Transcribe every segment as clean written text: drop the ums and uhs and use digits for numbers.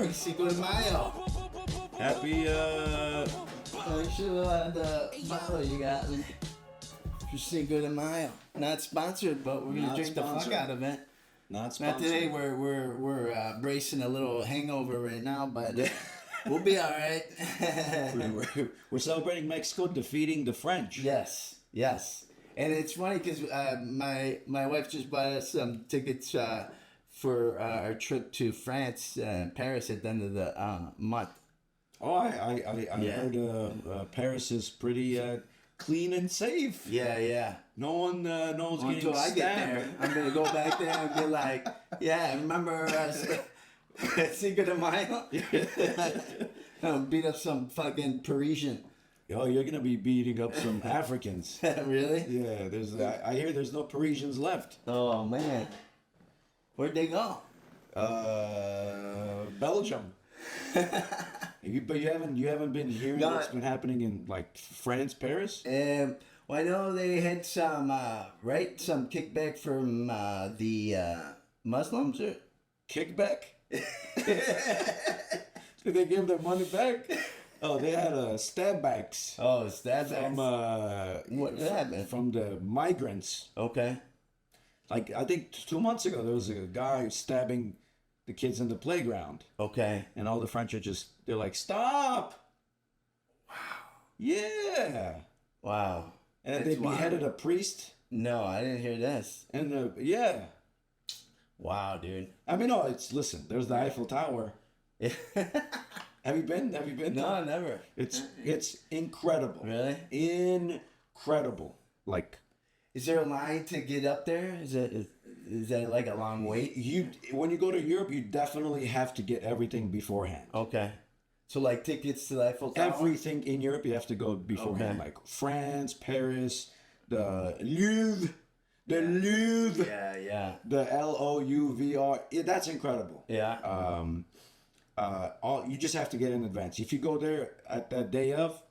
Happy Cinco de Mayo. Happy, Show the bottle you got for Cinco de Mayo. Not sponsored, but we're gonna Not drink sponsored. the fuck out of it. not sponsored. Not today. We're bracing a little hangover right now, but we'll be all right. We're celebrating Mexico defeating the French. Yes. And it's funny because my wife just bought us some tickets for our trip to France, Paris at the end of the month. Oh, I heard Paris is pretty clean and safe. Yeah. No one's getting Until I stabbed. get there, I'm gonna go back there and be like, yeah, remember Cinco de Mayo? Beat up some fucking Parisian. Oh, you're gonna be beating up some Africans. Really? Yeah, I hear there's no Parisians left. Oh man, where'd they go? Belgium. But you haven't been hearing No. what's been happening in like France, Paris? Well, I know they had some some kickback from the Muslims. Or... Kickback? Did they give their money back? Oh, they had stab backs Oh, stab from What happened? from the migrants. Okay. Like I think 2 months ago, there was a guy stabbing the kids in the playground, Okay. and all the French are they're like, stop! Wow. Yeah. Wow. And That's they beheaded a priest, No, I didn't hear this. and yeah. Wow, dude. I mean, no, listen. There's the Eiffel Tower. Have you been? No, never. It's incredible. Really? Incredible. Like Is there a line to get up there? Is that like a long wait? when you go to Europe, you definitely have to get everything beforehand. Okay. So like tickets to the Eiffel Tower? Everything in Europe, you have to go beforehand. Okay. Like France, Paris, the Louvre, Yeah. the Louvre. That's incredible. Yeah. You just have to get in advance. If you go there at that day of,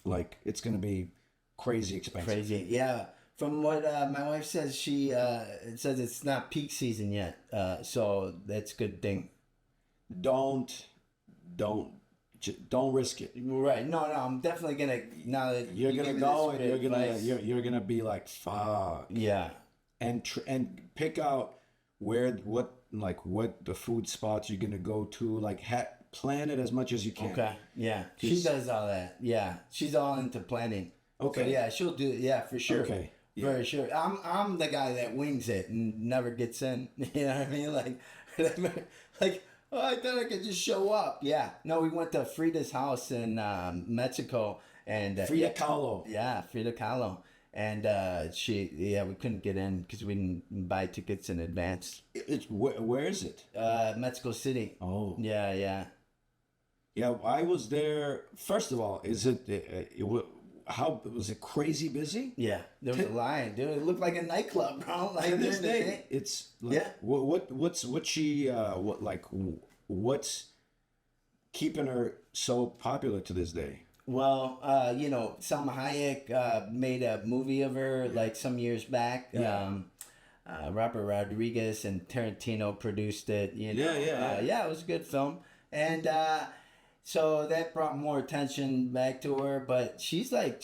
like, it's gonna be crazy expensive. Crazy. Yeah. From what my wife says, she says it's not peak season yet. So that's a good thing. Don't risk it. Right. No, I'm definitely gonna now that You're you gonna give me go this and you're gonna advice. you're gonna be like fuck, Yeah. and pick out what the food spots you're gonna go to. Like plan it as much as you can. Okay. Yeah. She does all that. Yeah. She's all into planning. Okay. So yeah, she'll do it. Yeah, for sure. Okay. Very sure. I'm the guy that wings it and never gets in. You know what I mean? Like, oh, I thought I could just show up. Yeah. No, we went to Frida's house in Mexico and Frida Kahlo. Yeah, Frida Kahlo. And we couldn't get in because we didn't buy tickets in advance. Where is it? Mexico City. Oh. Yeah. Yeah, I was there. First of all, how was it crazy busy? Yeah, there was a line, dude. It looked like a nightclub, bro. Like To this during the day, it's like, Yeah. what's keeping her so popular to this day? Well, Salma Hayek made a movie of her like some years back. Yeah. Robert Rodriguez and Tarantino produced it. You know? Yeah. It was a good film, and so that brought more attention back to her. But she's like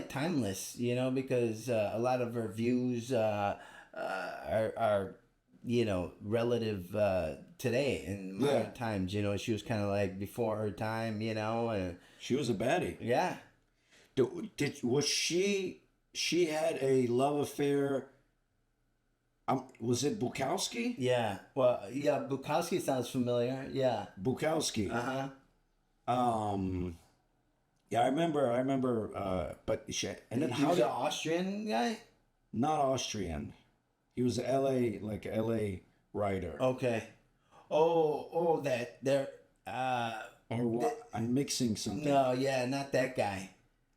timeless, because a lot of her views are relative today in modern times. She was kind of like before her time. And She was a baddie. yeah. Was she had a love affair? Was it Bukowski? Yeah. Well, yeah, Bukowski sounds familiar. Yeah. Bukowski. Uh-huh. Yeah, I remember. But and then He was an Austrian guy? not Austrian. He was a LA writer. Okay. Oh, that there. Or what? I'm mixing something. No, yeah, not that guy.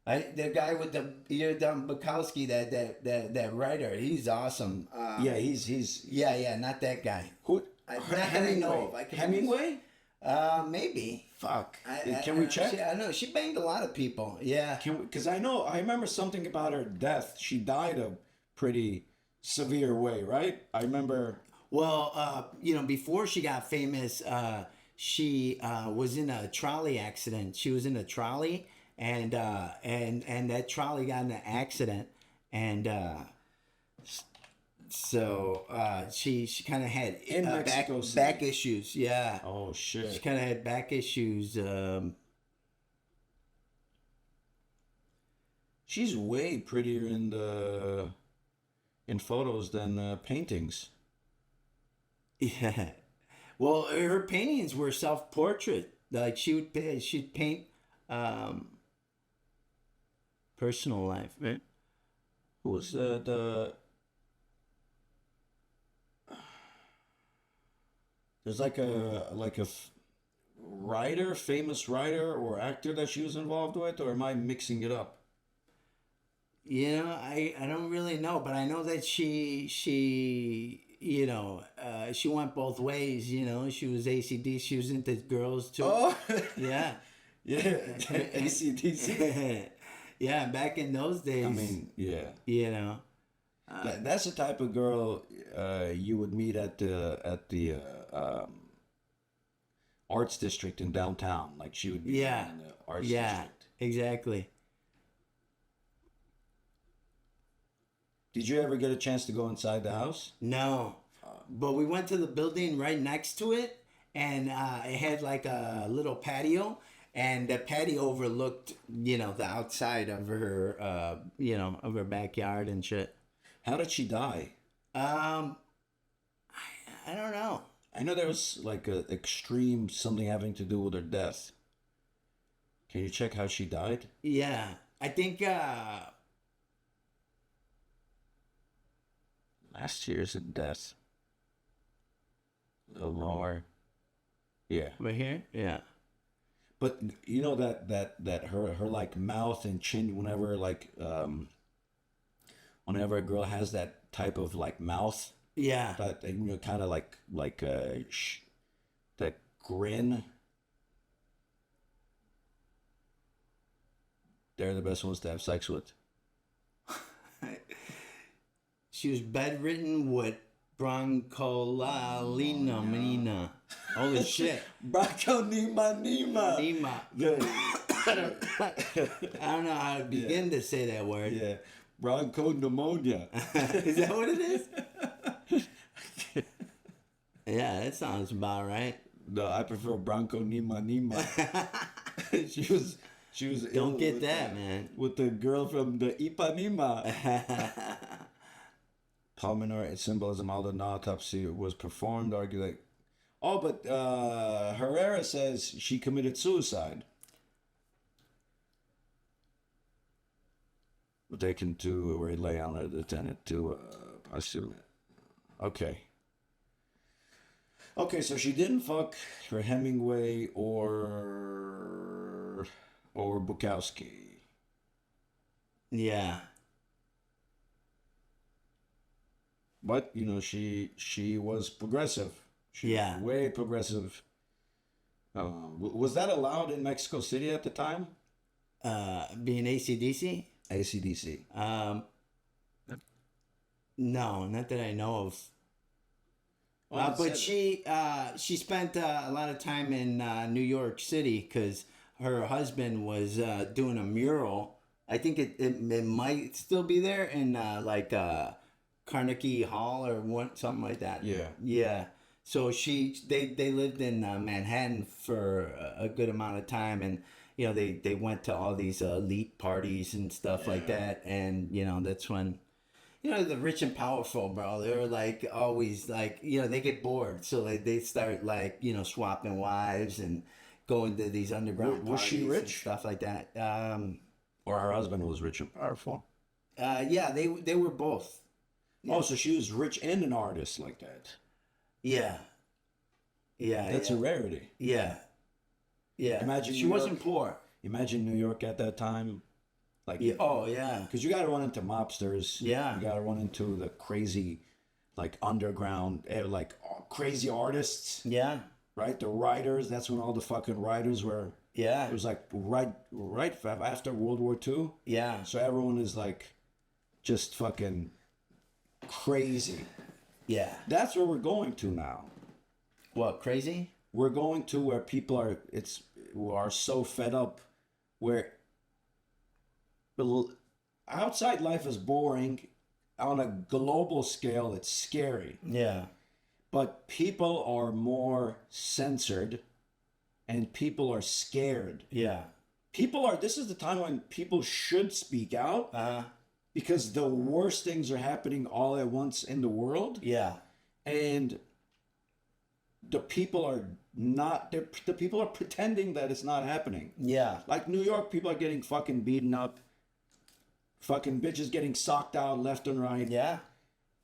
The guy with you're done Bukowski, that writer. He's awesome. Yeah, he's Yeah, not that guy. who? Not that I know of. I can- Hemingway? Maybe. Fuck. Can we check? I know she banged a lot of people. Yeah. Because I remember something about her death. She died a pretty severe way, right? I remember. Well, before she got famous, she was in a trolley accident. She was in a trolley, and that trolley got in an accident, and so she kind of had In Mexico City. back issues. Yeah. Oh She shit. kind of had back issues. She's way prettier in photos than paintings. Yeah. Well, her paintings were self-portrait. Like she'd paint personal life. Right. Who was the there's like a writer, famous writer or actor that she was involved with, or am I mixing it up? You know, I don't really know, but I know that she she went both ways. You know, she was ACD. She was into girls too. Oh, Yeah. yeah, ACDC. Yeah, back in those days. I mean, yeah. you know. That's the type of girl you would meet at the arts district in downtown. Like she would be Yeah. in the arts Yeah, district. exactly. Did you ever get a chance to go inside the house? No, but we went to the building right next to it, and it had like a little patio, and the patio overlooked, the outside of her, of her backyard and shit. How did she die? I don't know. I know there was like a extreme something having to do with her death. Can you check how she died? Yeah, I think Last year's in death. The lower. Yeah. right here. Yeah. But you know that her like mouth and chin whenever whenever a girl has that type of like mouth Yeah. that kind of like that grin. They're the best ones to have sex with. She was bedridden with broncholamina. Holy shit. Nima. Nima. I don't know how to begin to say that word. Yeah. Bronchopneumonia. Is that what it is? Yeah, that sounds about right. No, I prefer Nima. She was Don't ill get with that, man. with the girl from the Ipanema. Pulmonary symbolism, although an autopsy was performed, argued but Herrera says she committed suicide. Taken to where he lay on a lieutenant to assume. Okay, so she didn't fuck for Hemingway or Bukowski. Yeah. But she was progressive. She Yeah. was way progressive. Was that allowed in Mexico City at the time? Being ACDC? AC/DC. No, not that I know of. Oh, But she spent a lot of time in New York City because her husband was doing a mural. I think it might still be there in Carnegie Hall or something like that. Yeah. Yeah. So they lived in Manhattan for a good amount of time, and they went to all these elite parties and stuff like that, and that's when the rich and powerful, bro, they were like always like they get bored, so they start like swapping wives and going to these underground Was she parties rich? and stuff like that. Or her husband was rich and powerful. Yeah, they were both. Oh, so she was rich and an artist like that. Yeah. Yeah. That's yeah. a rarity. Yeah. Yeah. Imagine she New wasn't York. poor. Imagine New York at that time. Like, Yeah. Oh yeah. because you got to run into mobsters. Yeah. You got to run into the crazy, like underground, crazy artists, Yeah. right? The writers. That's when all the fucking writers were. Yeah. It was like right after World War II. Yeah. So everyone is like, just fucking crazy. Yeah. That's where we're going to now. What, crazy? we're going to where people are so fed up, where outside life is boring. On a global scale, it's scary. Yeah. But people are more censored, and people are scared. Yeah. This is the time when people should speak out, because the worst things are happening all at once in the world. Yeah. And the people are pretending that it's not happening. Yeah. Like New York, people are getting fucking beaten up. Fucking bitches getting socked out left and right. Yeah.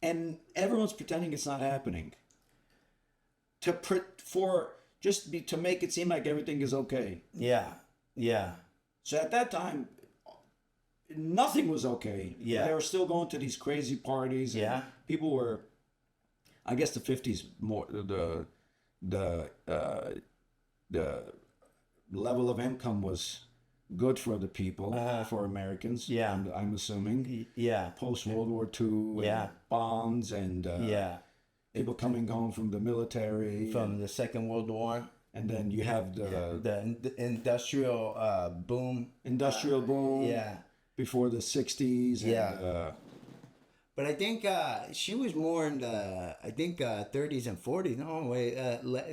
And everyone's pretending it's not happening. To make it seem like everything is okay. Yeah. Yeah. So at that time, nothing was okay. Yeah. They were still going to these crazy parties. Yeah. People were, I guess the 50s more, the level of income was good for the people, for Americans. Yeah. I'm assuming. Yeah. Post World War II. Yeah. Bonds and people coming home from the military. From the Second World War. And then you have the industrial boom. Industrial boom. Yeah. Before the 60s. Yeah. But I think she was more in the 30s and 40s. No, wait.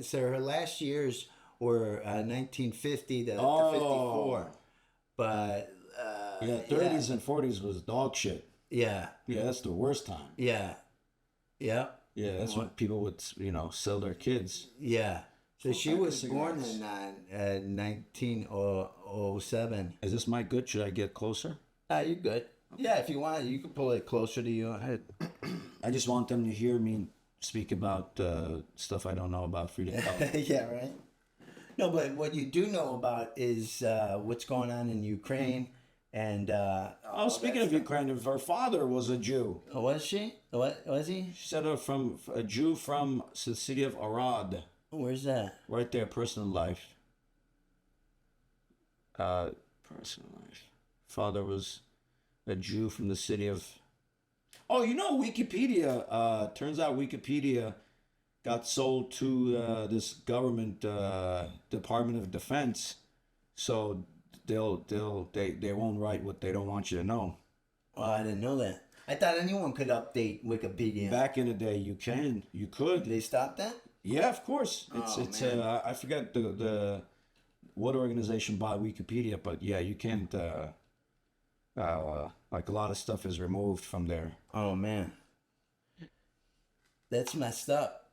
So her last years were 1950 to 54. But 30s and 40s was dog shit. Yeah. Yeah, that's the worst time. Yeah. Yeah. Yeah, that's when people would, sell their kids. Yeah. So she was born in 1907. Is this mic good? Should I get closer? You're good. Yeah, if you want, you can pull it closer to you. I just want them to hear me speak about stuff I don't know about Frida Kahlo. Yeah, right. No, but what you do know about is what's going on in Ukraine. And speaking of Ukraine, her father was a Jew. Oh, was she? What was he? She said from a Jew from the city of Arad. Where's that? Right there, personal life. Personal life. Father was a Jew from the city of... Oh, Wikipedia. Turns out Wikipedia got sold to this government Department of Defense. So they won't write what they don't want you to know. Well, I didn't know that. I thought anyone could update Wikipedia. Back in the day, you could. They stopped that? Yeah, of course. It's man. I forget the what organization bought Wikipedia, but yeah, you can't. Like a lot of stuff is removed from there. Oh man, that's messed up.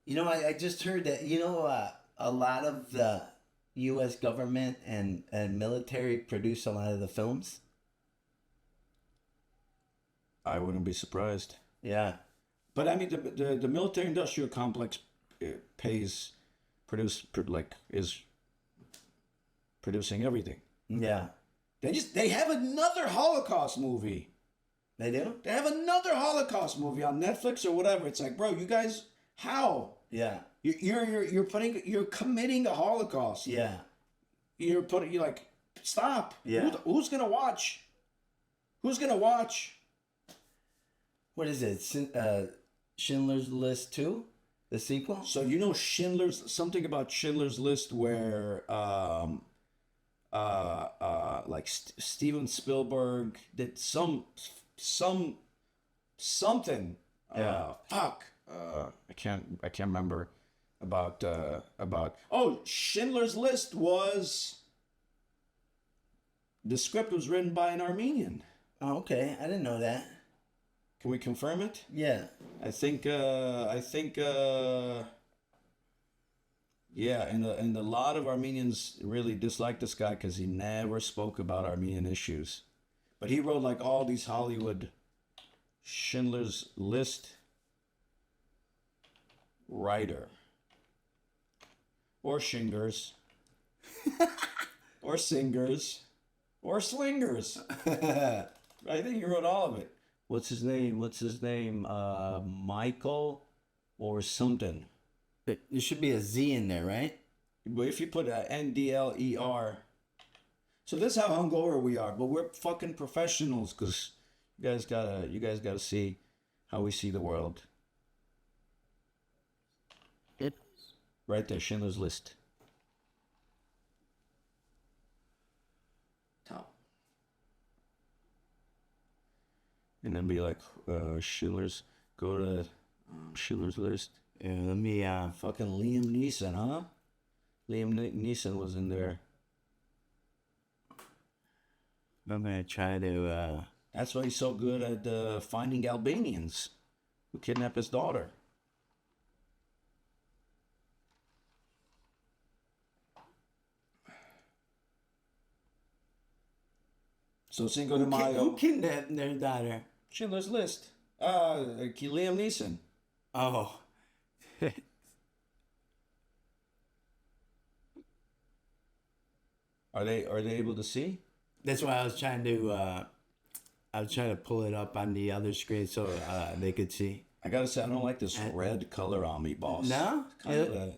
I just heard that a lot of the U.S. government and military produce a lot of the films. I wouldn't be surprised. Yeah. But I mean, the military industrial complex is producing everything. Yeah. They have another Holocaust movie. They do? They have another Holocaust movie on Netflix or whatever. It's like, bro, you guys, how? Yeah. You're committing a Holocaust. Yeah. You're like, stop. Yeah. Who's gonna watch? Who's gonna watch? What is it? Schindler's List 2? The sequel? So something about Schindler's List where Steven Spielberg did something. Yeah. I can't remember about Schindler's List the script was written by an Armenian. Oh, okay. I didn't know that. Can we confirm it? Yeah. I think yeah, and a lot of Armenians really dislike this guy because he never spoke about Armenian issues. But he wrote like all these Hollywood Schindler's List writer. Or shingers. Or singers. Or slingers. I think he wrote all of it. What's his name? Michael or something. There should be a Z in there, right? But if you put a NDLER. So this is how hungover we are. But we're fucking professionals because you guys gotta see how we see the world. It. Right there, Schindler's List. Top. And then be like, Schindler's, go to Schindler's List. Yeah, let me. Fucking Liam Neeson, huh? Neeson was in there. I'm gonna try to. That's why he's so good at finding Albanians who kidnap his daughter. So Cinco de Mayo. Who kidnapped their daughter? Schindler's List. Liam Neeson. Oh. Are they able to see? That's why I was trying to. I was trying to pull it up on the other screen so they could see. I gotta say, I don't like this red color on me, boss. No? Kind of a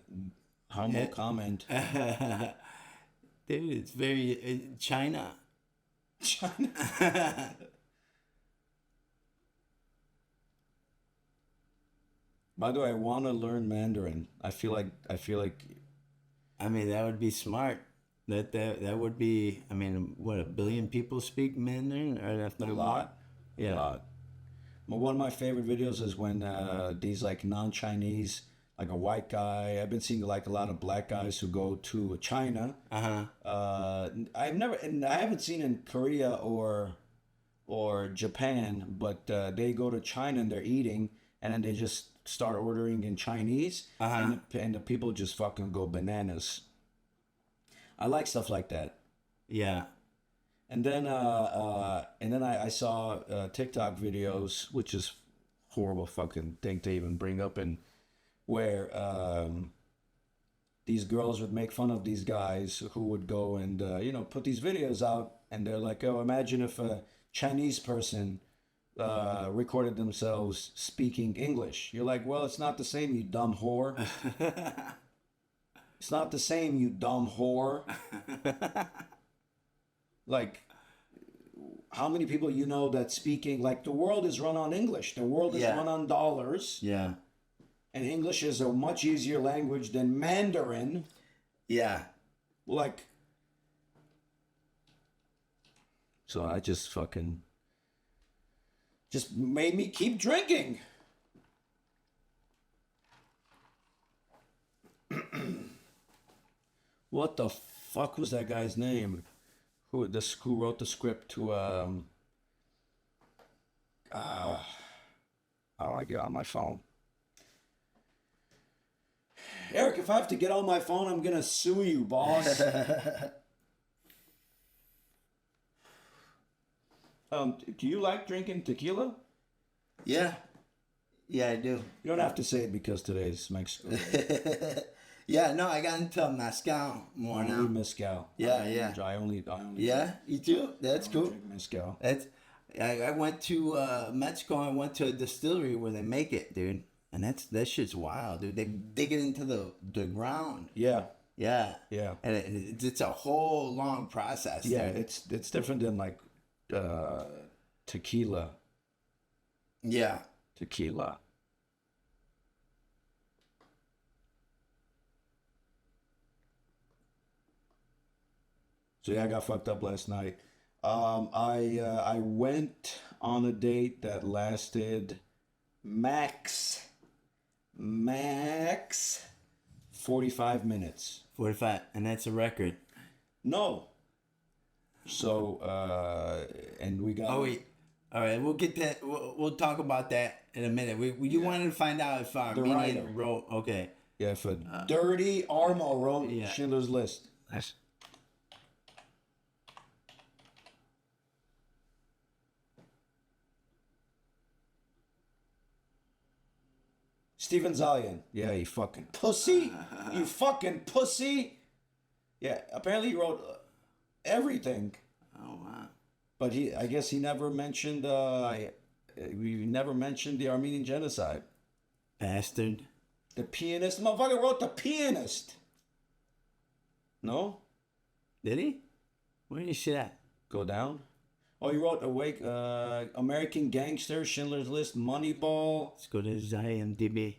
humble comment. Dude, it's very China. China. By the way, I want to learn Mandarin. I feel like. I mean, that would be smart. That would be. I mean, what, 1 billion people speak Mandarin, or that's A lot. Yeah. A lot. But one of my favorite videos is when these like non-Chinese, like a white guy. I've been seeing like a lot of black guys who go to China. I haven't seen in Korea or Japan, but they go to China and they're eating, and then they just start ordering in Chinese, and the people just fucking go bananas. I like stuff like that. Yeah. And then I saw TikTok videos, which is horrible fucking thing to even bring up, and where these girls would make fun of these guys who would go and put these videos out, and they're like, oh, imagine if a Chinese person recorded themselves speaking English. You're like, well, it's not the same, you dumb whore. It's not the same, you dumb whore. Like, how many people you know that speaking, like, the world is run on English. The world is run on dollars. Yeah. And English is a much easier language than Mandarin. Yeah. Like, so I just made me keep drinking. What the fuck was that guy's name? Who wrote the script to how do I get on my phone? Eric, if I have to get on my phone, I'm gonna sue you, boss. Do you like drinking tequila? Yeah. Yeah, I do. You don't have to say it because today's Mexico. Yeah, no, I got into mezcal more now. Only mezcal. Yeah. I only. Yeah, you too? That's cool. Drink mezcal. I went to Mexico. I went to a distillery where they make it, dude. And that shit's wild, dude. They dig it into the ground. Yeah. Yeah. Yeah. And it's a whole long process. Yeah, dude. it's different than like tequila. Yeah. Tequila. So yeah, I got fucked up last night. I went on a date that lasted max 45 minutes. 45, and that's a record. No. So and we got. Oh wait. All right, we'll get that. We'll talk about that in a minute. You wanted to find out if Armenian wrote. Okay. Yeah, if a dirty Armo wrote Schindler's List. Nice. Steven Zalian. Yeah, you fucking pussy. You fucking pussy. Yeah, apparently he wrote everything. Oh, wow. But I guess he never mentioned, we never mentioned the Armenian genocide. Bastard. The Pianist. The motherfucker wrote The Pianist. No? Did he? Where did you see that? Go down. Oh, he wrote American Gangster, Schindler's List, Moneyball. Let's go to his IMDb.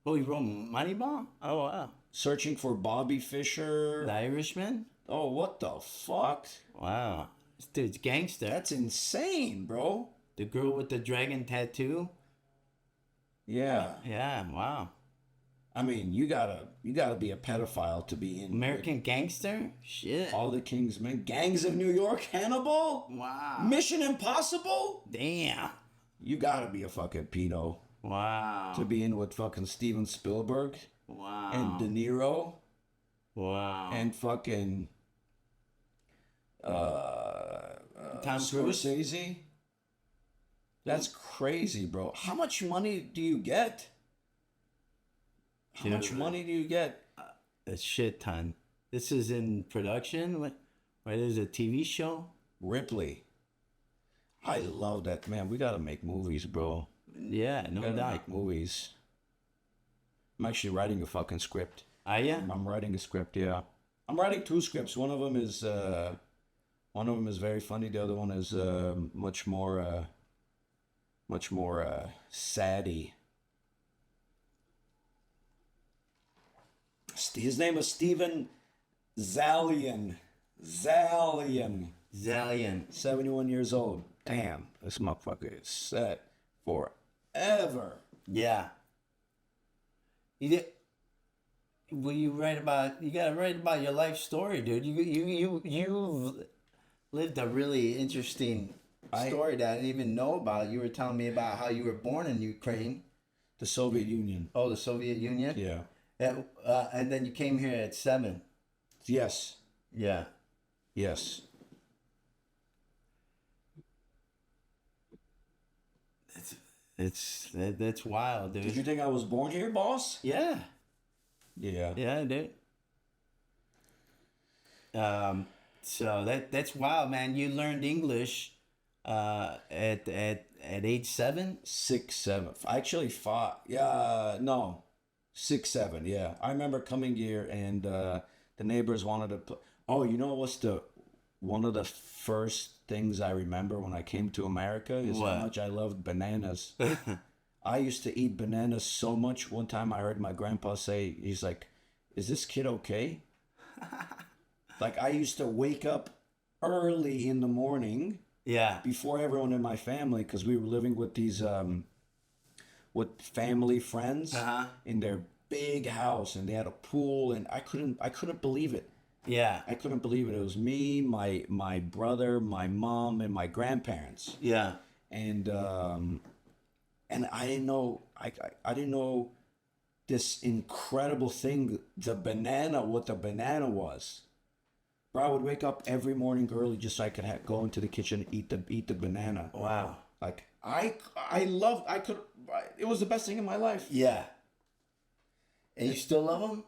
Oh, he wrote Moneyball? Oh, wow. Searching for Bobby Fischer. The Irishman? Oh, what the fuck? Wow. This dude's gangster. That's insane, bro. The girl with the dragon tattoo? Yeah. Yeah, wow. I mean, you gotta be a pedophile to be in American Gangster? Shit. All the King's Men, Gangs of New York, Hannibal, Wow. Mission Impossible. Damn. You gotta be a fucking pedo Wow. to be in with fucking Steven Spielberg Wow. and De Niro Wow. and fucking Tom Cruise? Scorsese. That's crazy, bro. How much money do you get? How much money do you get? A shit ton. This is in production? What is it, a TV show? Ripley. I love that, man. We gotta make movies, bro. Yeah, no Gotta doubt. make movies. I'm actually writing a fucking script. Are ya? I'm writing a script, yeah. I'm writing 2 scripts. One of them is very funny. The other one is much more saddy. His name is Steven Zalian. Zalian. 71 years old. Damn, this motherfucker is set forever. Yeah. You did. Well, you gotta write about your life story, dude. You lived a really interesting story that I didn't even know about. You were telling me about how you were born in Ukraine. The Soviet Union. Oh, the Soviet Union? Yeah. And then you came here at 7. Yes. Yeah. Yes. That's wild, dude. Did you think I was born here, boss? Yeah. Yeah. Yeah, dude. So that's wild, man. You learned English at age 7? 6, 7. Actually, 5. Yeah, no. 6, 7. Yeah. I remember coming here and the neighbors wanted to put. Oh, you know what's one of the first things I remember when I came to America is What? how much I loved bananas. I used to eat bananas so much. One time I heard my grandpa say, he's like, "Is this kid okay?" Like, I used to wake up early in the morning Yeah. before everyone in my family, because we were living with these with family friends Uh-huh. in their big house, and they had a pool, and I couldn't believe it. Yeah. I couldn't believe it. It was me, my brother, my mom, and my grandparents. Yeah. And I didn't know I didn't know this incredible thing, what the banana was. Bro, I would wake up every morning early just so I could go into the kitchen and eat the banana. Wow. Like it was the best thing in my life. Yeah. And you still love them?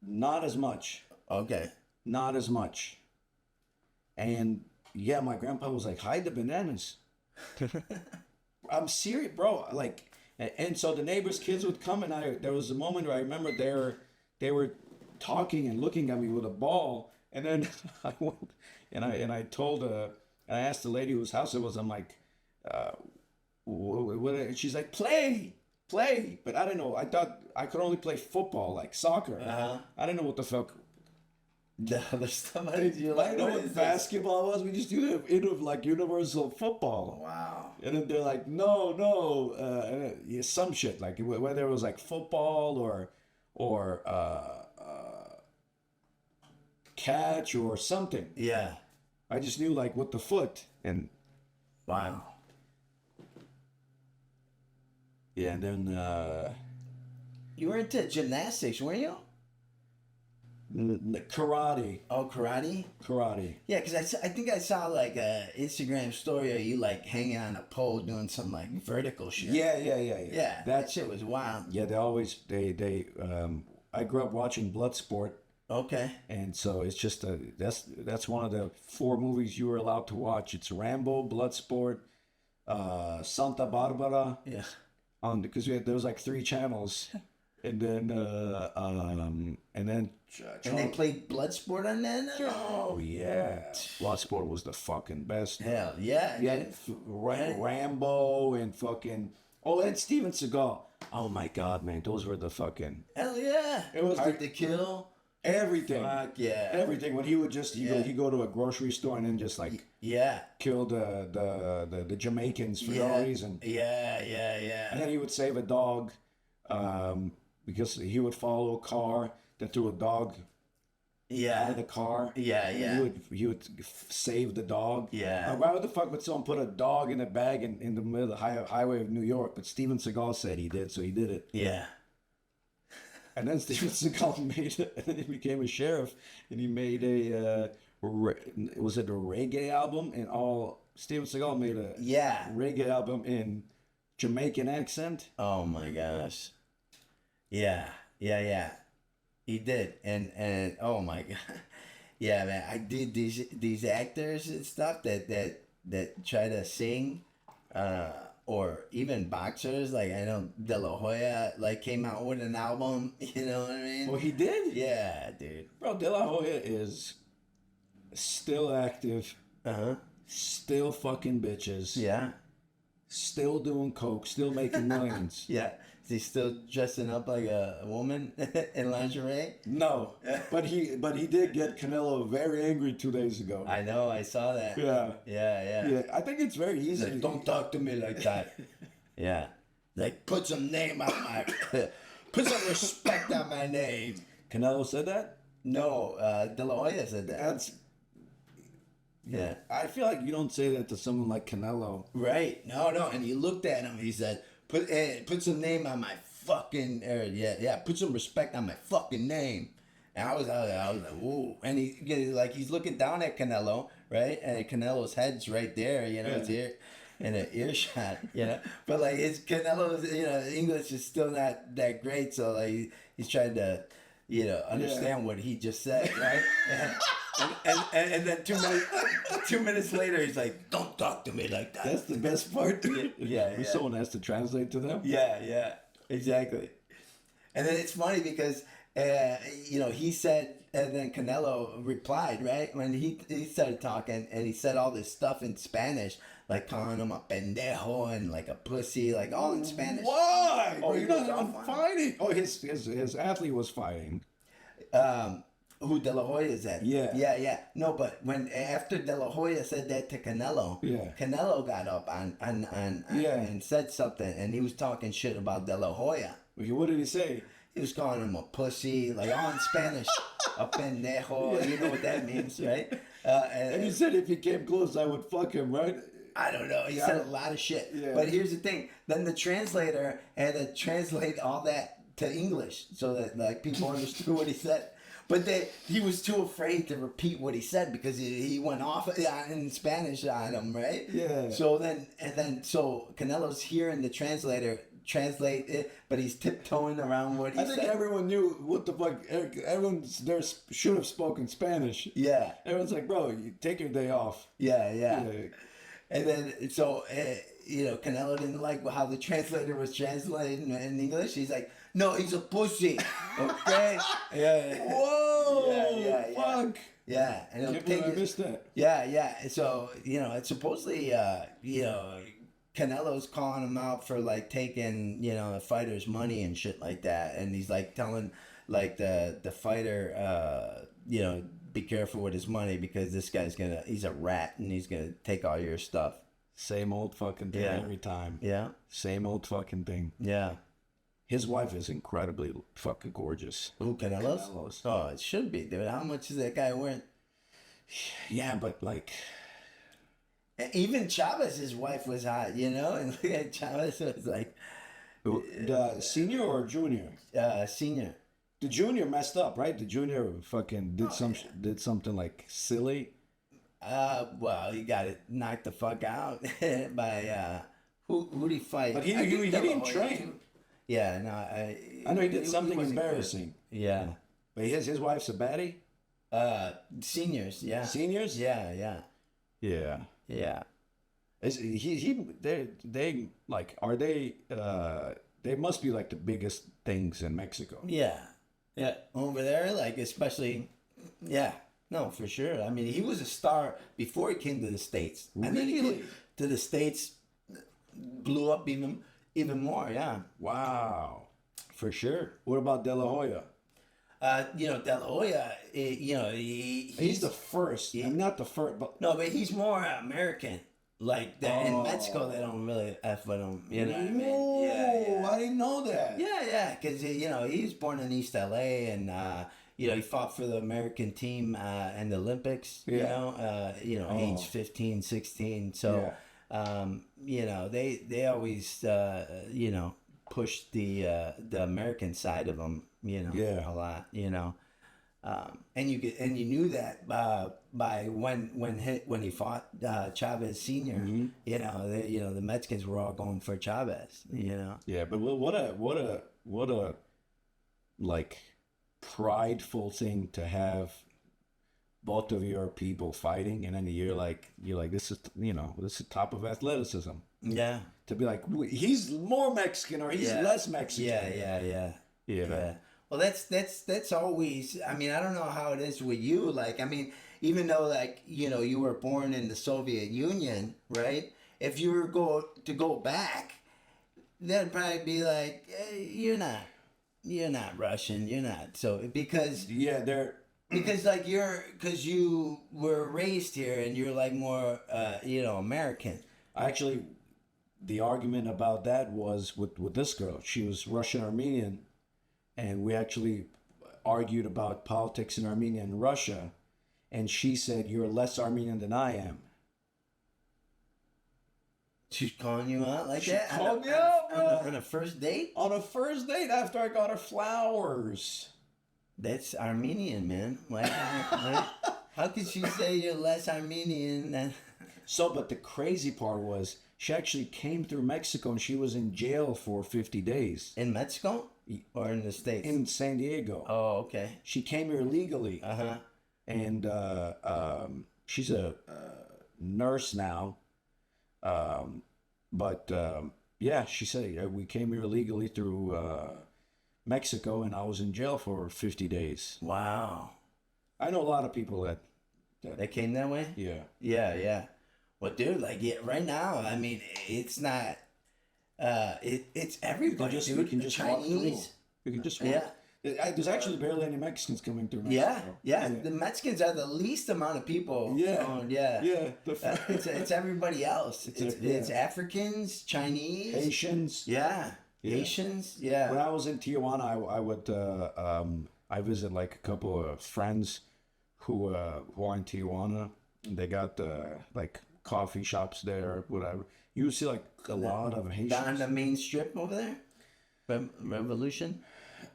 Not as much. Okay. Not as much. And yeah, my grandpa was like, "Hide the bananas." I'm serious, bro. Like, and so the neighbors' kids would come, and there was a moment where I remember they were talking and looking at me with a ball, and then I went and I told and I asked the lady whose house it was. I'm like, what? And she's like, play, but I don't know. I thought I could only play football, like soccer. Uh-huh. I didn't know what the fuck. The other stuff. You're I like, know what what is this? basketball was. We just do it like universal football. Wow. And then they're like, no, yeah, some shit, like whether it was like football or catch or something. Yeah. I just knew like with the foot and Wow. yeah, and then You were into gymnastics, weren't you? karate. Oh, karate? Yeah, because I think I saw like a Instagram story of you like hanging on a pole doing some like vertical shit. Yeah. Yeah, that shit was wild. Yeah, they I grew up watching Bloodsport. Okay. And so it's just that's one of the 4 movies you were allowed to watch. It's Rambo, Bloodsport, Santa Barbara. Yeah. Because there was like 3 channels, and then And they played Bloodsport on that? oh yeah, Bloodsport was the fucking best. Hell yeah. Yeah, Rambo and fucking Oh, and Steven Seagal. Oh my God, man, those were the fucking Hell yeah. It was Hard to Kill. everything. Fuck yeah. Everything. When he would just he go to a grocery store and then just like Yeah. kill the Jamaicans for no reason. Yeah, And then he would save a dog, because he would follow a car that threw a dog out of the car. Yeah, yeah. He would save the dog. Yeah. Why the fuck would someone put a dog in a bag in the middle of the highway of New York? But Steven Seagal said he did, so he did it. Yeah. And then Steven Seagal made it, and then he became a sheriff, and he made was it a reggae album? And Steven Seagal made a reggae album in Jamaican accent. Oh my gosh. Yeah. He did. And oh my god. Yeah, man. I did these actors and stuff that try to sing, or even boxers. Like I know De La Hoya like came out with an album. You know what I mean? Oh, he did? Yeah, dude. Bro, De La Hoya is still active. Still fucking bitches. Yeah. Still doing coke. Still making millions. Yeah. Is he still dressing up like a woman in lingerie? No, but he did get Canelo very angry 2 days ago. I know. I saw that. Yeah. I think it's very easy. Like, don't talk to me like that. Yeah. Like, put some name on my... put some respect on my name. Canelo said that? No, De La Hoya said that. That's... Yeah. I feel like you don't say that to someone like Canelo. Right. No. And he looked at him. He said, put some name on my fucking... put some respect on my fucking name. And I was like, whoa. And he's looking down at Canelo, right? And Canelo's head's right there, you know, it's here in an earshot, you know. But like Canelo's, you know, English is still not that great, so like he's trying to, you know, understand what he just said, right? and then 2 minutes later, he's like, "Don't talk to me like that." That's the best part. Yeah. Someone has to translate to them. Yeah, exactly. And then it's funny because, you know, he said, and then Canelo replied, right? When he started talking and he said all this stuff in Spanish, like calling him a pendejo and like a pussy, like all in Spanish. Why? Oh, You're he was not on fire. fighting. Oh, his athlete was fighting. Who De La Hoya is that? Yeah. No, but after De La Hoya said that to Canelo, Canelo got up and said something, and he was talking shit about De La Hoya. What did he say? He was calling him a pussy, like all in Spanish, a pendejo. You know what that means, right? And he said if he came close, I would fuck him, right? I don't know. He said a lot of shit. Yeah. But here's the thing. Then the translator had to translate all that to English so that like people understood what he said. But he was too afraid to repeat what he said because he went off in Spanish on him, right? Yeah. So so Canelo's hearing the translator translate it, but he's tiptoeing around what he said. I think everyone knew what the fuck. Everyone there should have spoken Spanish. Yeah. Everyone's like, bro, you take your day off. Yeah. And then, so, you know, Canelo didn't like how the translator was translating in English. He's like, no, he's a pussy. Okay? Yeah. Whoa! Yeah. Fuck! Yeah. And I missed that. Yeah. So, you know, it's supposedly, you know, Canelo's calling him out for, like, taking, you know, a fighter's money and shit like that. And he's, like, telling, like, the fighter, you know, be careful with his money because this guy's he's a rat and he's gonna take all your stuff. Same old fucking thing every time. Yeah. Same old fucking thing. Yeah. His wife is incredibly fucking gorgeous. Who, Canelo's? Oh, it should be, dude. How much is that guy worth? Yeah, but like... Even Chavez's wife was hot, you know? And look at Chavez was like... The senior or junior? Senior. The junior messed up, right? The junior fucking did something like silly. Well, he got it knocked the fuck out by who'd he fight? But he didn't train. Yeah, no, I know he did something embarrassing. Good. Yeah, but his wife's a baddie. Seniors, yeah. Seniors? Yeah. Is they like are they? They must be like the biggest things in Mexico. Yeah, over there, like especially, yeah. No, for sure. I mean, he was a star before he came to the States. Really? And then he came to the States, blew up even Even more, yeah, Wow. for sure. What about De La Hoya? De La Hoya, He's the first. I'm not the first, but no, but he's more American. Like that in Mexico, they don't really f with him. You know what I mean? Yeah. I didn't know that. Yeah, because he was born in East LA, and he fought for the American team in the Olympics. Yeah. Age 15, 16. So, they always push the American side of them. Yeah. A lot. And you knew that by when he fought Chavez Senior. The Mexicans were all going for Chavez. Yeah, but what a like prideful thing to have both of your people fighting, and then you're like this is top of athleticism. Yeah. To be like he's more Mexican or he's less Mexican. Yeah. Well, that's always. I mean, I don't know how it is with you. Like, I mean, even though you were born in the Soviet Union, right? If you were to go back, they'd probably be like, hey, you're not Russian, you're not. So because you were raised here and you're like more American. Actually, the argument about that was with this girl. She was Russian Armenian. And we actually argued about politics in Armenia and Russia. And she said, you're less Armenian than I am. She's calling you out like She that? called me out, bro. On a first date? On a first date after I got her flowers. That's Armenian, man. Like, how could she say you're less Armenian than... So, but the crazy part was, she actually came through Mexico and she was in jail for 50 days. In Mexico? Or in the States? In San Diego. Oh, okay. She came here legally. Uh-huh. And she's a nurse now. She said, we came here illegally through Mexico, and I was in jail for 50 days. Wow. I know a lot of people that came that way? Yeah. Yeah. Well, dude, right now, I mean, it's not... it's everybody. You can just walk through. You can just walk. Yeah. There's actually barely any Mexicans coming through Mexico. Yeah. The Mexicans are the least amount of people. Yeah. Yeah. It's everybody else. It's Africans, Chinese, Haitians. Yeah. Haitians. Yeah. When I was in Tijuana, I would I visit like a couple of friends who are in Tijuana, and they got like coffee shops there, whatever. You see like a lot of Haitians. On the main strip over there? Revolution?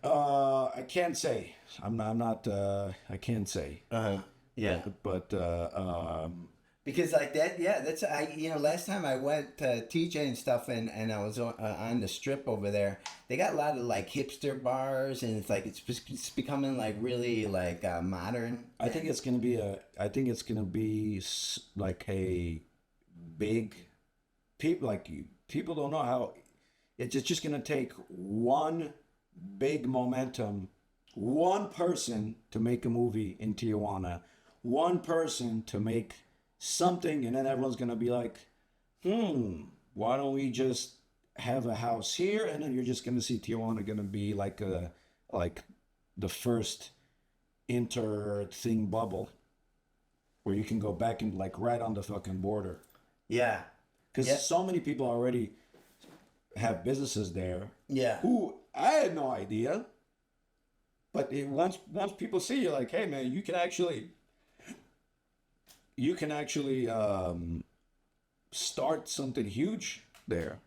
I can't say. I'm not I can't say. Yeah. But because like that, that's last time I went to TJ and stuff, and I was on the strip over there. They got a lot of like hipster bars, and it's becoming like really like modern. I think it's gonna be like a big people don't know how it's just gonna take one big momentum, one person to make a movie in Tijuana, one person to make something, and then everyone's gonna be like, why don't we just have a house here? And then you're just gonna see Tijuana gonna be like the first inter thing bubble where you can go back and like right on the fucking border. Yeah. Because so many people already have businesses there. Yeah. Who I had no idea. But once people see you, like, hey man, you can actually start something huge there.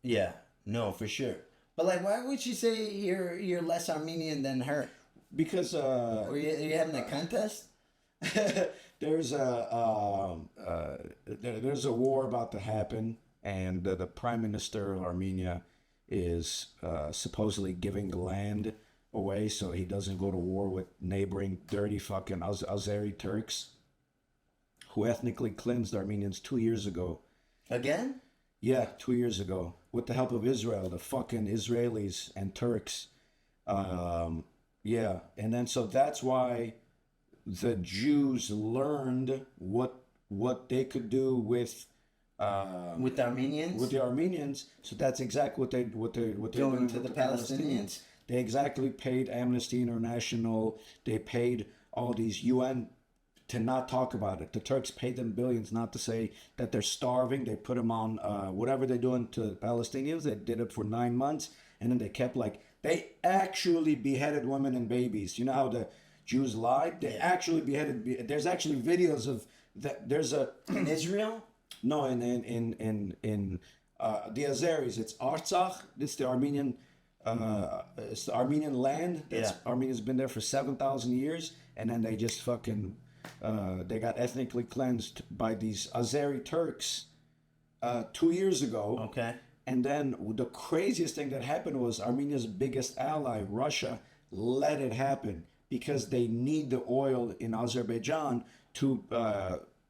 Yeah. No, for sure. But like, why would you say you're less Armenian than her? Because Were you having a contest? there's a war about to happen, and the prime minister of Armenia is supposedly giving land away so he doesn't go to war with neighboring dirty fucking Azeri Turks who ethnically cleansed Armenians 2 years ago. Again? Yeah, 2 years ago, with the help of Israel, the fucking Israelis and Turks. Yeah, and then so that's why the Jews learned what they could do with With the Armenians? With the Armenians. So that's exactly what they're Doing to the Palestinians. They exactly paid Amnesty International. They paid all these UN to not talk about it. The Turks paid them billions not to say that they're starving. They put them on whatever they're doing to the Palestinians. They did it for 9 months, and then they kept they actually beheaded women and babies. You know how the Jews lied? They actually beheaded. There's actually videos of that. There's a in Israel. No, in the Azeris, it's Artsakh. It's the Armenian. It's the Armenian land. Armenia's been there for 7,000 years, and then they just fucking they got ethnically cleansed by these Azeri Turks 2 years ago. Okay. And then the craziest thing that happened was Armenia's biggest ally, Russia, let it happen because they need the oil in Azerbaijan to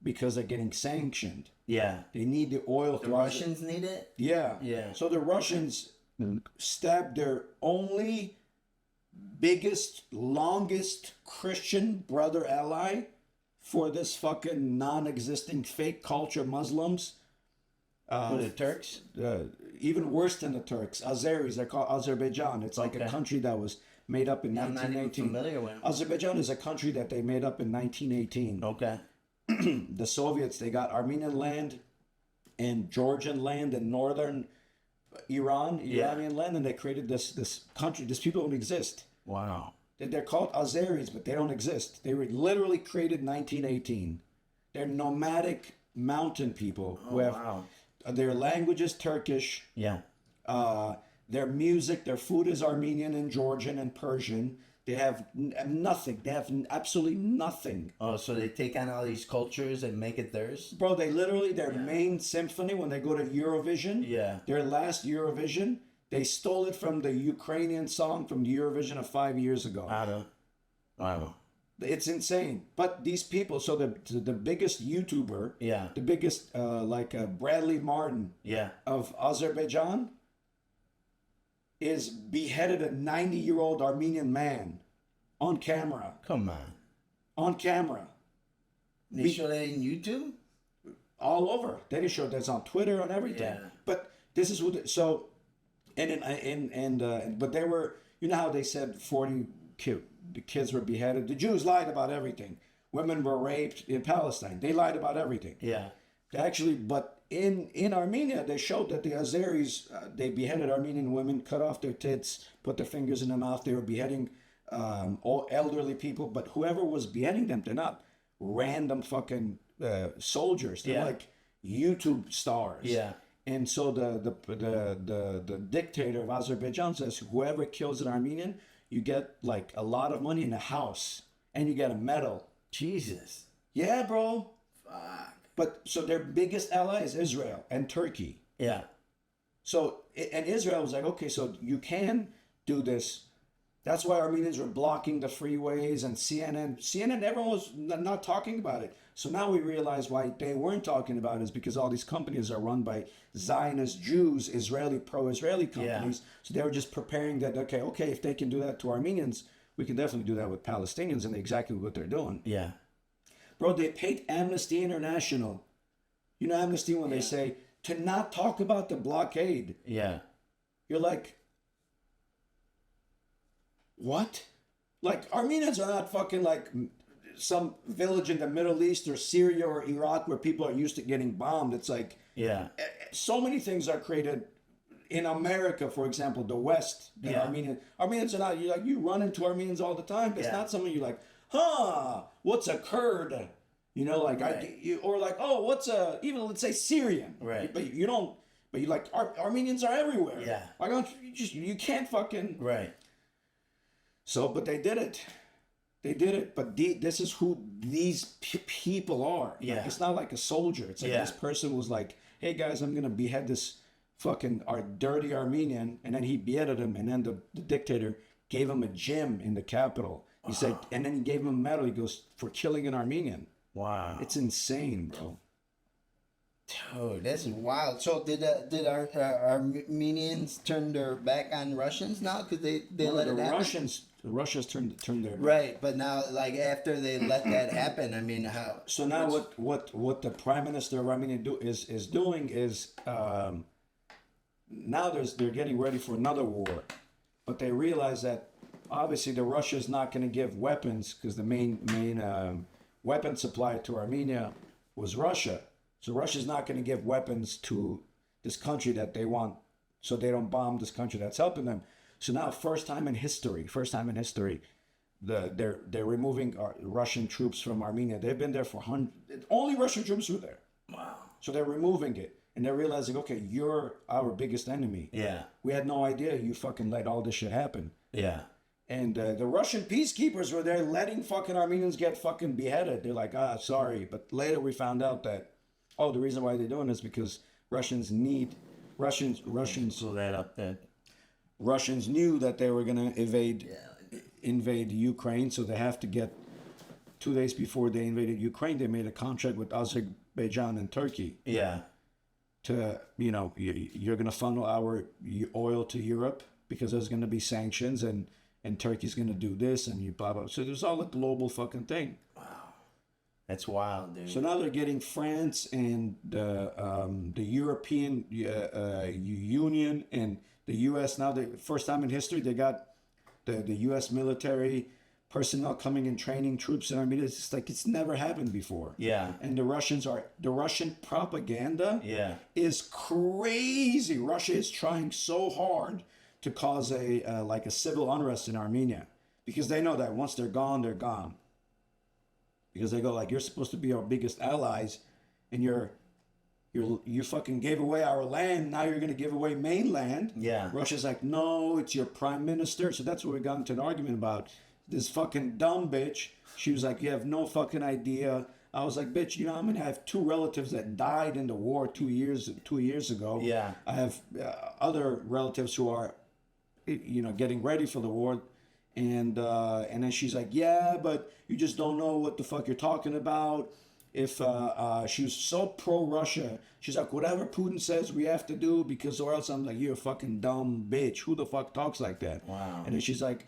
because they're getting sanctioned. Yeah. They need the oil. The Russians need it? Yeah. Yeah. So the Russians stabbed their only biggest, longest Christian brother ally for this fucking non-existing fake culture Muslims. The Turks? Even worse than the Turks. Azeris, they're called Azerbaijan. It's like a country that was made up in 1918. I'm not even familiar with them. Azerbaijan is a country that they made up in 1918. Okay. The Soviets, they got Armenian land and Georgian land and northern Iranian land, and they created this country. These people don't exist. Wow. They're called Azeris, but they don't exist. They were literally created in 1918. They're nomadic mountain people who have their language is Turkish. Yeah. Their music, their food is Armenian and Georgian and Persian. They have nothing. They have absolutely nothing. Oh, so they take on all these cultures and make it theirs? Bro, they literally, their main symphony, when they go to Eurovision, their last Eurovision, they stole it from the Ukrainian song from the Eurovision of 5 years ago. Wow. It's insane. But these people, so the biggest YouTuber, the biggest, Bradley Martin of Azerbaijan, is beheaded a 90-year-old Armenian man on camera. Come on. On camera. They show that in YouTube? All over. They show that's on Twitter and everything. Yeah. But this is what but they were, you know how they said 40 the kids were beheaded. The Jews lied about everything. Women were raped in Palestine. They lied about everything. Yeah. Actually, but in Armenia, they showed that the Azeris, they beheaded Armenian women, cut off their tits, put their fingers in their mouth. They were beheading all elderly people, but whoever was beheading them, they're not random fucking soldiers. They're like YouTube stars. Yeah. And so the dictator of Azerbaijan says, whoever kills an Armenian, you get like a lot of money in a house, and you get a medal. Jesus. Yeah, bro. Fuck. But so their biggest ally is Israel and Turkey. Yeah. So, and Israel was like, okay, so you can do this. That's why Armenians were blocking the freeways and CNN, everyone was not talking about it. So now we realize why they weren't talking about it is because all these companies are run by Zionist Jews, pro-Israeli companies. Yeah. So they were just preparing that, okay, if they can do that to Armenians, we can definitely do that with Palestinians, and exactly what they're doing. Yeah. Bro, they paid Amnesty International. You know Amnesty when they say to not talk about the blockade. Yeah. You're like, what? Like, Armenians are not fucking like some village in the Middle East or Syria or Iraq where people are used to getting bombed. It's like, so many things are created in America, for example, the West. Armenians are not, you run into Armenians all the time. It's not something you're like, what's a Kurd? You know, like, or like, oh, what's even let's say Syrian. Right. But you don't, but you like, Armenians are everywhere. Yeah. Why don't you can't fucking. Right. So, but they did it. They did it. But this is who these people are. Yeah. Like, it's not like a soldier. It's like this person was like, hey guys, I'm going to behead this fucking dirty Armenian. And then he beheaded him. And then the dictator gave him a gym in the capital. He said, and then he gave him a medal. He goes, for killing an Armenian. Wow. It's insane, bro. Dude, this is wild. So did our Armenians turn their back on Russians now because they let the it happen? Russians turned their Right, but now like after they let that happen, I mean how? So now what the prime minister of Armenia is doing is now they're getting ready for another war, but they realize that obviously the Russia is not going to give weapons because the main weapon supplier to Armenia was Russia. So Russia's not going to give weapons to this country that they want, so they don't bomb this country that's helping them. So now, first time in history, they're removing Russian troops from Armenia. They've been there for hundreds. Only Russian troops were there. Wow. So they're removing it, and they're realizing, okay, you're our biggest enemy. Yeah. We had no idea you fucking let all this shit happen. Yeah. And the Russian peacekeepers were there letting fucking Armenians get fucking beheaded. They're like, sorry. But later we found out that, the reason why they're doing this is because Russians So that up there. Russians knew that they were going to invade Ukraine, so they have to get 2 days before they invaded Ukraine. They made a contract with Azerbaijan and Turkey. Yeah. To you're going to funnel our oil to Europe because there's going to be sanctions and Turkey's going to do this and you blah blah. So there's all a global fucking thing. That's wild, dude. So now they're getting France and the European Union and the U.S. Now, the first time in history, they got the U.S. military personnel coming and training troops in Armenia. It's just like it's never happened before. Yeah. And the Russian propaganda is crazy. Russia is trying so hard to cause a civil unrest in Armenia because they know that once they're gone, they're gone. Because they go like, you're supposed to be our biggest allies, and you fucking gave away our land. Now you're gonna give away mainland. Yeah. Russia's like, no, it's your prime minister. So that's what we got into an argument about. This fucking dumb bitch. She was like, you have no fucking idea. I was like, bitch, I'm gonna have 2 relatives that died in the war 2 years ago. Yeah. I have other relatives who are, getting ready for the war. And then she's like, yeah, but you just don't know what the fuck you're talking about. If she was so pro-Russia, she's like, whatever Putin says we have to do because or else. I'm like, you're a fucking dumb bitch. Who the fuck talks like that? Wow. And then she's like,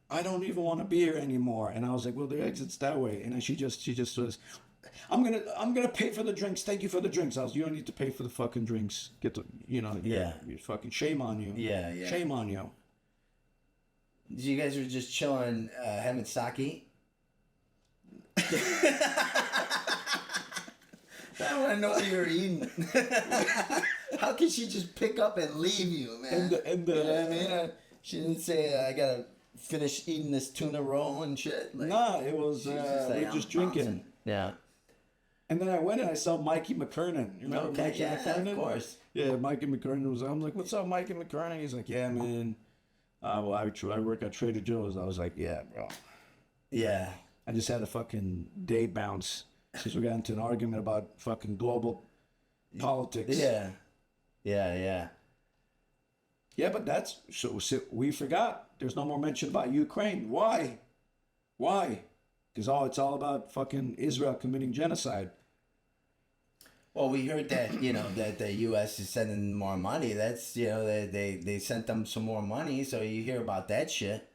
I don't even want to be here anymore. And I was like, well, the exit's that way. And then she just says, I'm gonna pay for the drinks. Thank you for the drinks. You don't need to pay for the fucking drinks. Yeah. You fucking shame on you. Yeah. Shame on you. You guys were just chilling, having sake? I want to know what you were eating. How can she just pick up and leave you, man? You know what I mean? She didn't say, I gotta finish eating this tuna roll and shit. Like, nah, it was, we were just drinking. Bouncing. Yeah. And then I went and I saw Mikey McKernan. You remember Mikey McKernan? Of course. Yeah, Mikey McKernan was, I'm like, what's up, Mikey McKernan? He's like, yeah, man. I work at Trader Joe's. I was like, yeah, bro. Yeah. I just had a fucking day bounce since we got into an argument about fucking global politics. Yeah. Yeah, but so we forgot. There's no more mention about Ukraine. Why? Because it's all about fucking Israel committing genocide. Well, we heard that, that the U.S. is sending more money. That's, they sent them some more money, so you hear about that shit.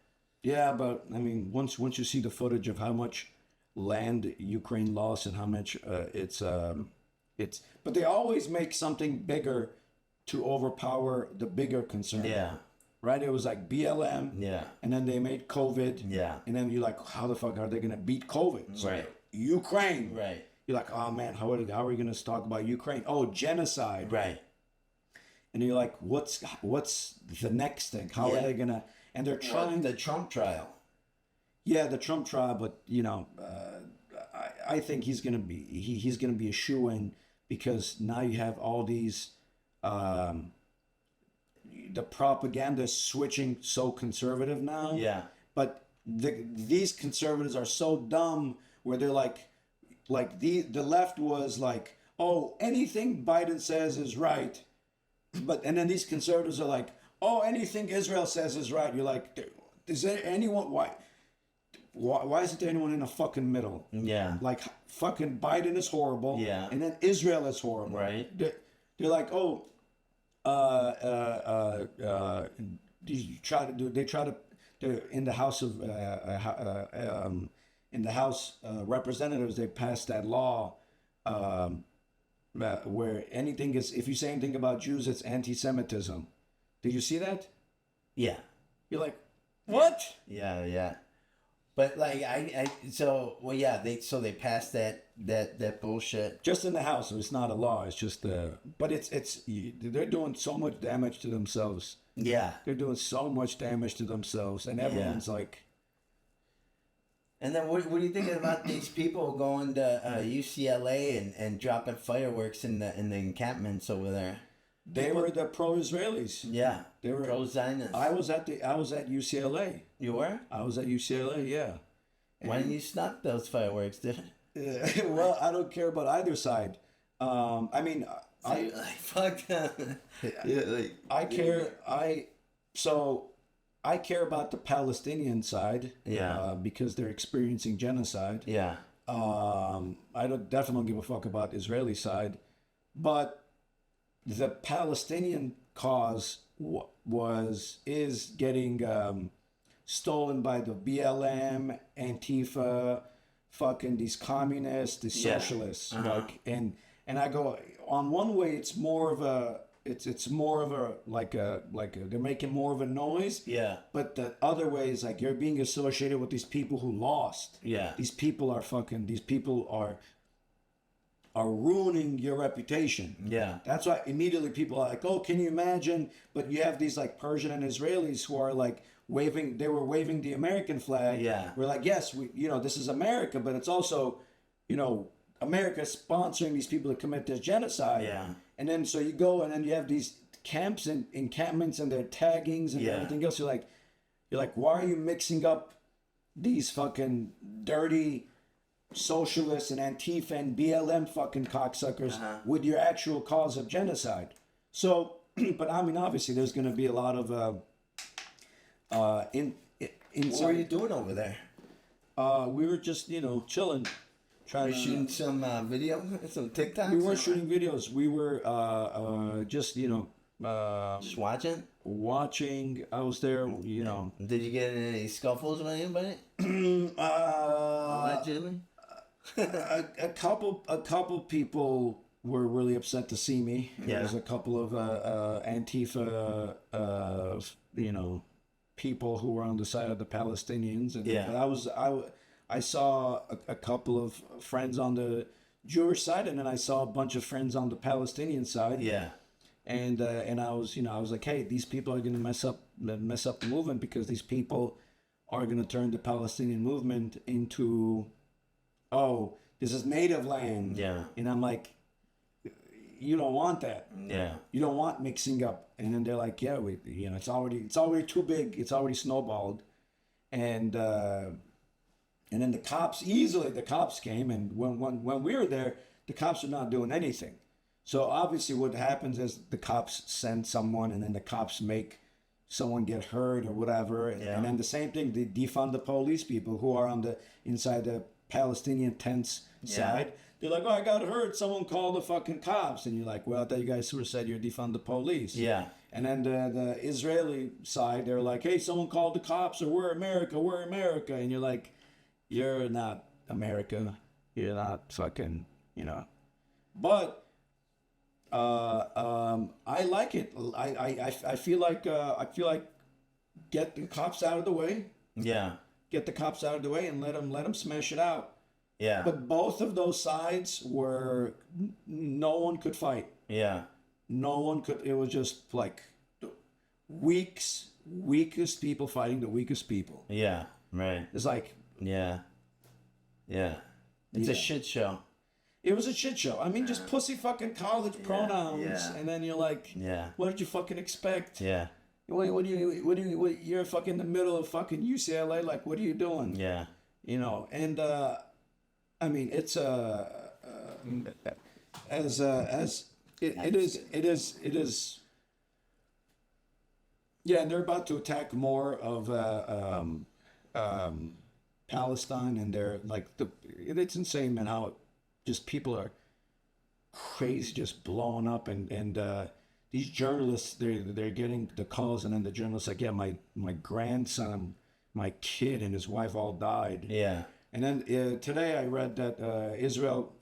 Yeah, but, I mean, once you see the footage of how much land Ukraine lost and how much but they always make something bigger to overpower the bigger concern. Yeah. Right? It was like BLM. Yeah. And then they made COVID. Yeah. And then you're like, how the fuck are they going to beat COVID? So right. Ukraine. Right. You're like, oh man, how are we going to talk about Ukraine? Oh, genocide. Right. And you're like, what's the next thing? How are they going to, and they're trying. The Trump trial. Yeah, the Trump trial, but I think he's going to be a shoo-in because now you have all these, the propaganda is switching so conservative now. Yeah. But these conservatives are so dumb where they're like the left was like, oh, anything Biden says is right. And then these conservatives are like, oh, anything Israel says is right. You're like, is there anyone, why? why isn't there anyone in the fucking middle? Yeah. Like fucking Biden is horrible. Yeah. And then Israel is horrible. Right. They're like, oh, they're in the House of in the House Representatives, they passed that law where anything is, if you say anything about Jews, it's anti-Semitism. Did you see that? Yeah. You're like, what? Yeah, yeah. But like they passed that bullshit. Just in the House, so it's not a law. It's just but they're doing so much damage to themselves. Yeah. They're doing so much damage to themselves, and everyone's like. And then what are you thinking about these people going to UCLA and dropping fireworks in the encampments over there? They were the pro-Israelis. Yeah, they were pro-Zionists. I was at UCLA. You were? I was at UCLA. Yeah. Why didn't you stop those fireworks, dude? Well, I don't care about either side. I mean, fuck that. Yeah, like, I care. I care about the Palestinian side. Yeah. Because they're experiencing genocide. Yeah. I definitely don't give a fuck about the Israeli side, but the Palestinian cause is getting stolen by the BLM, Antifa, fucking these communists, these socialists. Like, and I go, on one way, it's more of a they're making more of a noise. Yeah. But the other way is like you're being associated with these people who lost. Yeah. These people are ruining your reputation. Yeah. That's why immediately people are like, oh, can you imagine? But you have these like Persian and Israelis who are like waving the American flag. Yeah. We're like, yes, this is America, but it's also, America sponsoring these people to commit this genocide. Yeah. And then so you go and then you have these camps and encampments and their taggings and everything else. You're like, why are you mixing up these fucking dirty socialists and Antifa and BLM fucking cocksuckers with your actual cause of genocide? So, but I mean, obviously, there's going to be a lot of What were you doing over there? We were just chilling, trying to shooting some video, some TikToks. We weren't shooting videos. We were just just watching. Watching. I was there. Did you get in any scuffles with anybody? Allegedly. A couple people were really upset to see me. Yeah. There's a couple of Antifa people who were on the side of the Palestinians, and but I saw a couple of friends on the Jewish side, and then I saw a bunch of friends on the Palestinian side. Yeah. And I was like, hey, these people are gonna mess up the movement, because these people are gonna turn the Palestinian movement into, oh, this is native land. Yeah. And I'm like, you don't want that. Yeah. You don't want mixing up. And then they're like, yeah, it's already too big. It's already snowballed. And then the cops came, and when we were there, the cops were not doing anything. So obviously what happens is the cops send someone, and then the cops make someone get hurt or whatever. And then the same thing, they defund the police people who are on the inside the Palestinian tents side. They're like, oh, I got hurt. Someone called the fucking cops. And you're like, well, I thought you guys sort of said you're defund the police. Yeah. And then the Israeli side, they're like, hey, someone called the cops, or we're America. And you're like, you're not America. You're not fucking, But I like it. I feel like get the cops out of the way. Yeah. Get the cops out of the way and let them smash it out. Yeah. But both of those sides were, no one could fight. Yeah. No one could. It was just like weakest people fighting the weakest people. Yeah. Right. It's like, yeah. It's a shit show. It was a shit show. I mean, just pussy fucking college pronouns, and then you're like, what did you fucking expect? Yeah. What do you? You're fucking in the middle of fucking UCLA. Like, what are you doing? Yeah. And I mean, it's it is. Yeah, and they're about to attack more of Palestine, and they're like it's insane, man. How just people are crazy, just blowing up, and these journalists, they're getting the calls, and then the journalists like, yeah, my grandson, my kid, and his wife all died. Yeah. And then today I read that Israel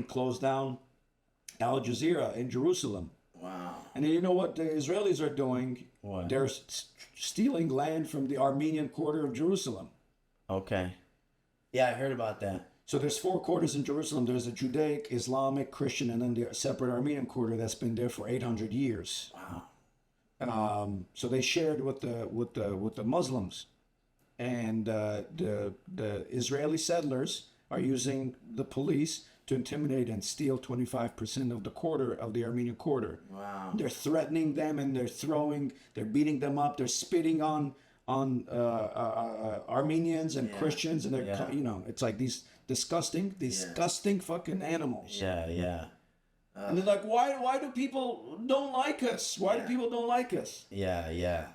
closed down Al Jazeera in Jerusalem. Wow. And then you know what the Israelis are doing? What? They're stealing land from the Armenian quarter of Jerusalem. Okay. Yeah, I heard about that. So there's 4 quarters in Jerusalem. There's a Judaic, Islamic, Christian, and then the separate Armenian quarter that's been there for 800 years. Wow. So they shared with the Muslims, and the Israeli settlers are using the police to intimidate and steal 25% of the quarter of the Armenian quarter. Wow. They're threatening them, and they're beating them up. They're spitting on Armenians and Christians, and they're it's like these disgusting fucking animals. Yeah, yeah. And they're like, why do people don't like us? Why do people don't like us? Yeah, yeah.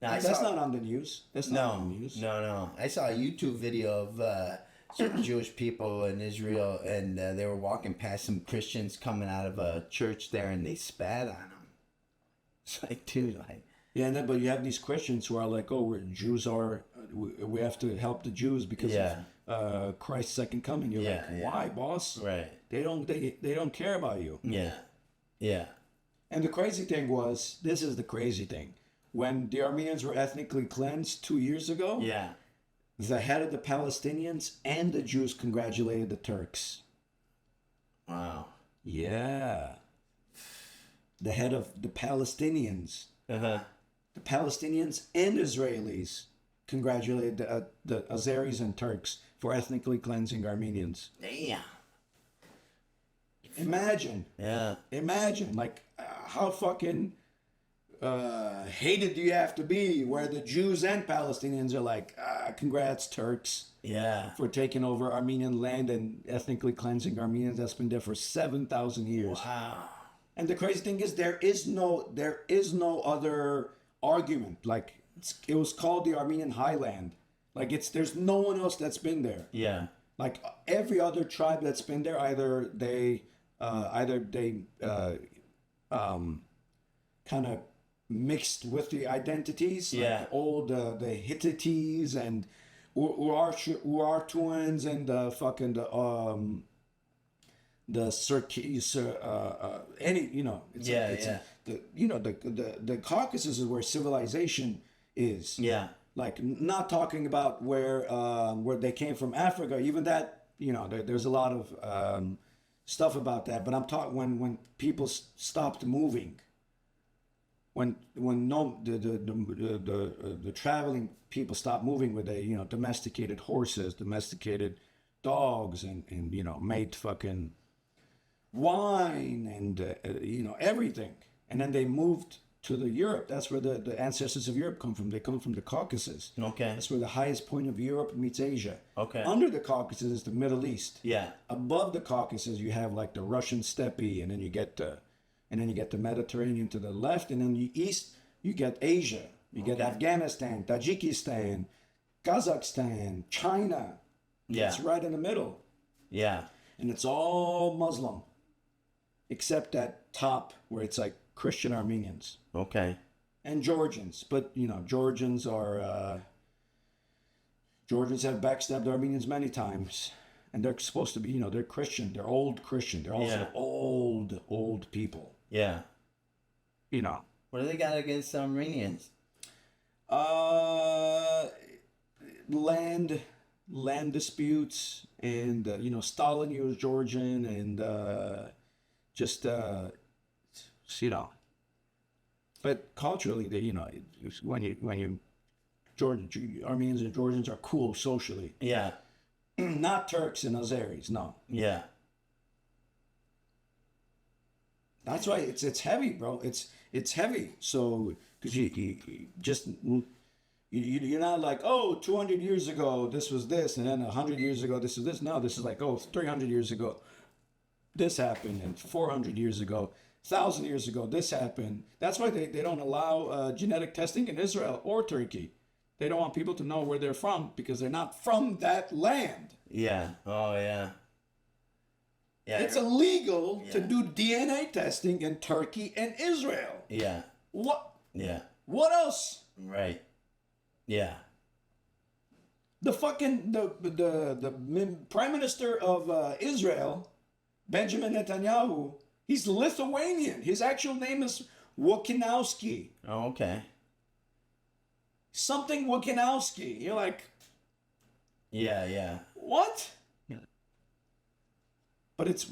Now, That's not on the news. That's not on the news. No. I saw a YouTube video of certain Jewish people in Israel, and they were walking past some Christians coming out of a church there, and they spat on them. It's like, dude, like... Yeah, and then, but you have these Christians who are like, oh, we have to help the Jews because of Christ's second coming. You're like, why, boss? Right. They don't care about you. Yeah. Yeah. And the crazy thing was, this is the crazy thing. When the Armenians were ethnically cleansed 2 years ago, the head of the Palestinians and the Jews congratulated the Turks. Wow. Yeah. The head of the Palestinians. Uh-huh. The Palestinians and Israelis congratulated the Azeris and Turks for ethnically cleansing Armenians. Damn. Imagine. Yeah. Imagine, like, how fucking hated do you have to be where the Jews and Palestinians are like, congrats, Turks. Yeah. For taking over Armenian land and ethnically cleansing Armenians. That's been there for 7,000 years. Wow. And the crazy thing is, there is no other argument. Like, it was called the Armenian Highland. Like, there's no one else that's been there. Yeah. Like every other tribe that's been there, either they kind of mixed with the identities. Yeah. Like old the Hittites and Urartuans and the Circassians, the Caucasus is where civilization is. Yeah. Like, not talking about where they came from, Africa. Even that, there's a lot of stuff about that. But I'm talking when people stopped moving. When the traveling people stopped moving, where they domesticated horses, domesticated dogs, and made fucking wine and everything, and then they moved to the Europe. That's where the ancestors of Europe come from. They come from the Caucasus. Okay. That's where the highest point of Europe meets Asia. Okay. Under the Caucasus is the Middle East. Yeah. Above the Caucasus, you have like the Russian steppe, and then you get the Mediterranean to the left, and then the east you get Asia. You get Afghanistan, Tajikistan, Kazakhstan, China. Yeah. It's right in the middle. Yeah. And it's all Muslim, except that top where it's like Christian Armenians. Okay. And Georgians. But, Georgians have backstabbed Armenians many times. And they're supposed to be, they're Christian. They're old Christian. They're also old people. Yeah. What do they got against the Armenians? Land disputes, and Stalin used Georgian, and but culturally, Armenians and Georgians are cool socially. Yeah. Not Turks and Azeris, no. Yeah. That's why it's heavy, bro. It's heavy. So because you're not like, 200 years ago this was this, and then 100 years ago this is this. No, this is like 300 years ago this happened, and 400 years ago, 1,000 years ago this happened. That's why they don't allow genetic testing in Israel or Turkey. They don't want people to know where they're from because they're not from that land. Yeah. Oh, yeah. Yeah. It's illegal to do DNA testing in Turkey and Israel. Yeah. What? Yeah. What else? Right. Yeah. The fucking the Prime Minister of Israel, Benjamin Netanyahu, he's Lithuanian. His actual name is Wokinowski. Oh, okay. Something Wokinowski. You're like, Yeah, yeah. what? But it's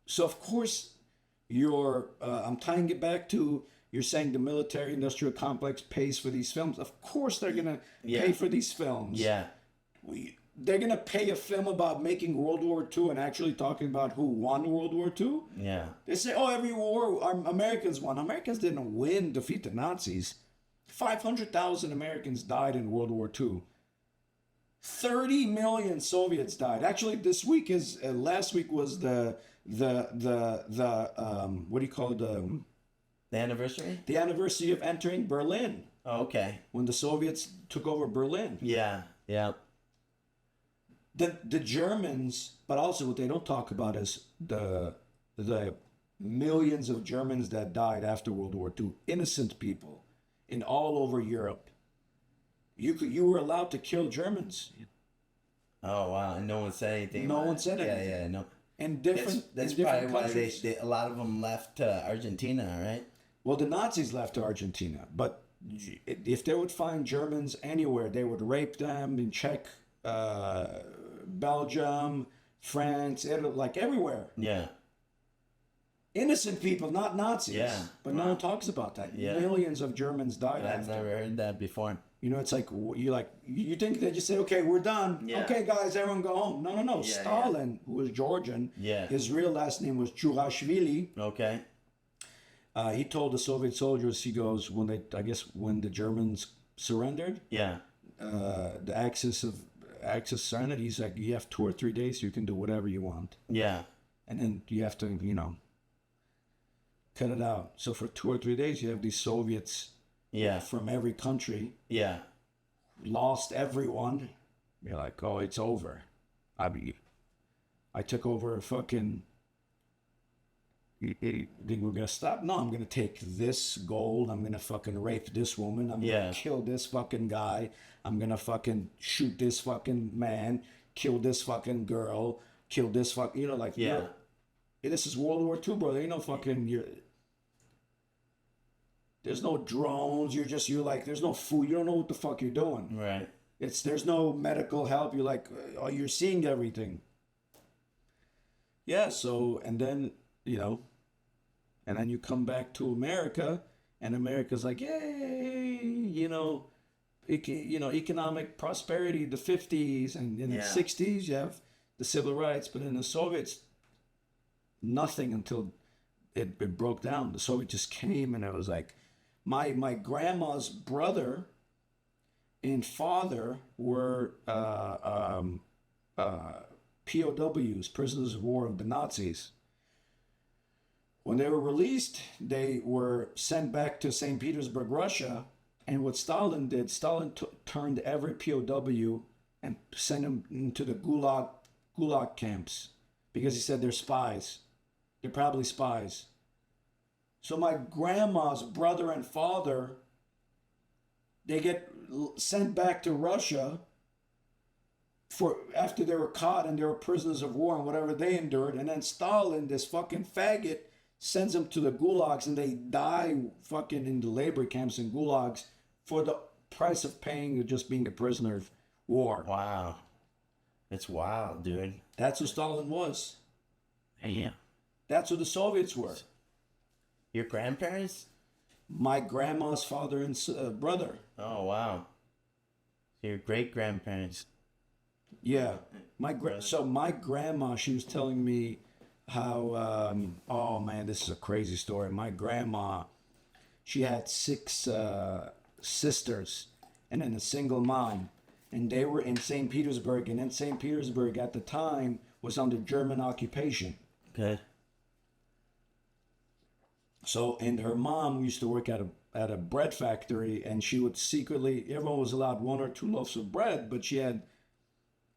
so of course you're I'm tying it back to you're saying the military industrial complex pays for these films. Of course they're gonna pay for these films. Yeah. They're gonna pay a film about making World War II and actually talking about who won World War II. Yeah. They say, oh, every war Americans won. Americans didn't defeat the Nazis. 500,000 Americans died in World War II. 30 million Soviets died. Actually, this week is last week was the what do you call it? The anniversary? The anniversary of entering Berlin. Oh, okay. When the Soviets took over Berlin. Yeah. Yeah. The Germans, but also what they don't talk about is the millions of Germans that died after World War II, innocent people in all over Europe. You were allowed to kill Germans. Oh, wow. And no one said anything. No one said anything. Yeah, yeah, no. And different. That's in different probably why countries. a lot of them left Argentina, right? Well, the Nazis left to Argentina, but if they would find Germans anywhere, they would rape them in Czech, Belgium, France, Italy, like everywhere. Yeah. Innocent people, not Nazis. Yeah. But no one talks about that. Yeah. Millions of Germans died I've after. never heard that before. You know, it's like you think they just say, okay, we're done. Yeah. Okay, guys, everyone go home. No. Yeah, Stalin, who was Georgian, his real last name was Jurashvili. Okay. He told the Soviet soldiers, he goes, when the Germans surrendered, the Axis surrendered, he's like, you have 2 or 3 days, you can do whatever you want. Yeah. And then you have to, cut it out. So for 2 or 3 days, you have these Soviets from every country. Yeah. Lost everyone. You're like, oh, it's over. I took over a fucking... You think we're gonna stop? No, I'm gonna take this gold. I'm gonna fucking rape this woman. I'm gonna kill this fucking guy. I'm gonna fucking shoot this fucking man. Kill this fucking girl. Kill this fucking... This is World War II, bro. There ain't no fucking... There's no drones. You're like, there's no food. You don't know what the fuck you're doing. Right. There's no medical help. You're like, oh, you're seeing everything. Yeah, so, and then, and then you come back to America, and America's like, yay, economic prosperity, the 50s, and in the 60s, you have the civil rights, but in the Soviets, nothing until it broke down. The Soviets just came, and it was like, my grandma's brother and father were POWs, prisoners of war of the Nazis. When they were released, they were sent back to St. Petersburg, Russia. And what Stalin did, turned every POW and sent them into the gulag camps because he said they're spies. They're probably spies. So my grandma's brother and father, they get sent back to Russia after they were caught and they were prisoners of war and whatever they endured. And then Stalin, this fucking faggot, sends them to the gulags and they die fucking in the labor camps and gulags for the price of paying just being a prisoner of war. Wow. It's wild, dude. That's who Stalin was. Yeah. That's who the Soviets were. Your grandparents? My grandma's father and brother. Oh, wow. So your great-grandparents. Yeah. So my grandma, she was telling me how, oh man, this is a crazy story. My grandma, she had 6 sisters and then a single mom. And they were in St. Petersburg. And then St. Petersburg at the time was under German occupation. Okay. So, and her mom used to work at at a bread factory, and she would secretly. Everyone was allowed 1 or 2 loaves of bread, but she had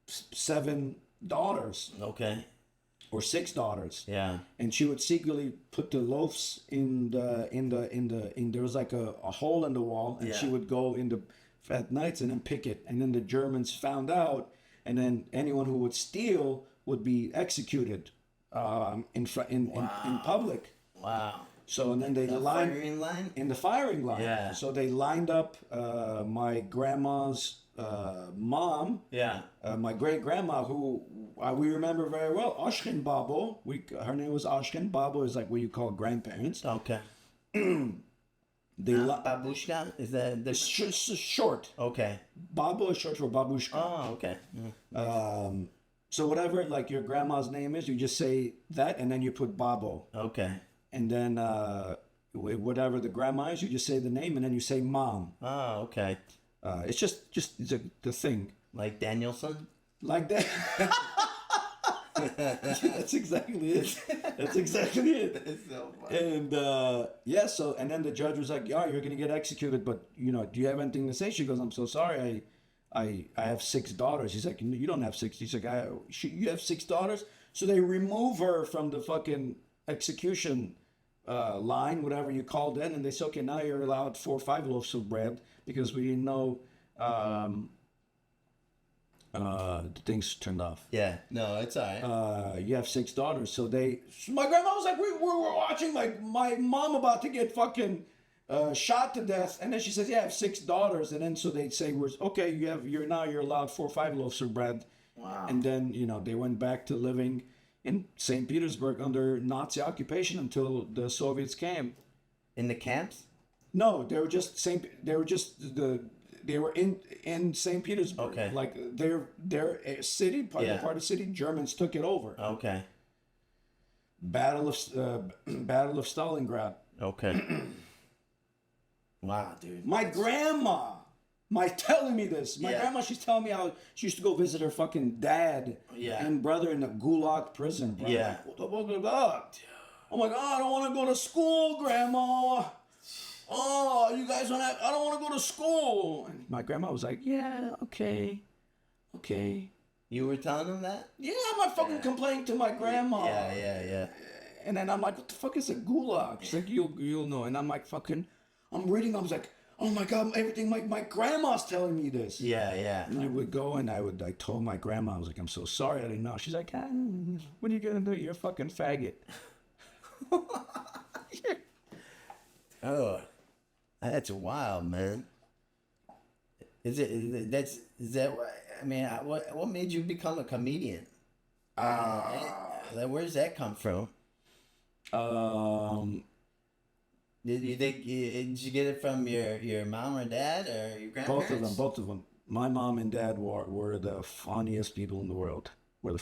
7 daughters. Okay. Or 6 daughters. Yeah. And she would secretly put the loaves in there was like a hole in the wall, and she would go at nights and then pick it. And then the Germans found out, and then anyone who would steal would be executed in public. Wow. So and then they lined firing line? in the firing line. Yeah. So they lined up my grandma's mom. Yeah. My great grandma, who we remember very well, Ashkin Babo. Her name was Ashkin. Babo is like what you call grandparents. Okay. Babushka? Is that the short? Okay. Babo is short for babushka. Oh, okay. So whatever like your grandma's name is, you just say that, and then you put Babo. Okay. And then whatever the grandma is, you just say the name, and then you say mom. Oh, okay. It's just the thing. Like Danielson? Like that. That's exactly it. That's exactly it. It's so funny. And so and then the judge was like, "Yeah, you're gonna get executed, but do you have anything to say?" She goes, "I'm so sorry. I have 6 daughters." He's like, "You don't have 6." He's like, "You have 6 daughters?" So they remove her from the fucking execution line, whatever you called it, and they say, "Okay, now you're allowed 4 or 5 loaves of bread because we didn't know." The things turned off. Yeah, no, it's all right. You have 6 daughters, so my grandma was like, we were watching my mom about to get fucking shot to death, and then she says, "Yeah, I have 6 daughters," and then so they say, "Okay, you're allowed 4 or 5 loaves of bread." Wow. And then they went back to living in St. Petersburg under Nazi occupation until the Soviets came. In the camps? No, they were in St. Petersburg. Okay. Like their city, part of the city, Germans took it over. Okay. Battle of Stalingrad. Okay. Wow, dude. My grandma, telling me this. My grandma, she's telling me how she used to go visit her fucking dad and brother in the Gulag prison. Bro. Yeah. Like, what the fuck is that? I'm like, I don't want to go to school, Grandma. Oh, you guys don't have, I don't want to go to school. And my grandma was like, yeah, okay. You were telling them that? Yeah, I'm not fucking complaining to my grandma. Yeah. And then I'm like, what the fuck is a gulag? She's like, you'll know. And I'm like, I'm reading, I was like, oh my God, everything, my grandma's telling me this. Yeah. And I would go and I told my grandma, I was like, I'm so sorry, I didn't know. She's like, what are you going to do? You're a fucking faggot. Oh, that's wild, man. What made you become a comedian? Where's that come from? Did you get it from your mom or dad or your grandparents? Both of them. My mom and dad were the funniest people in the world. Are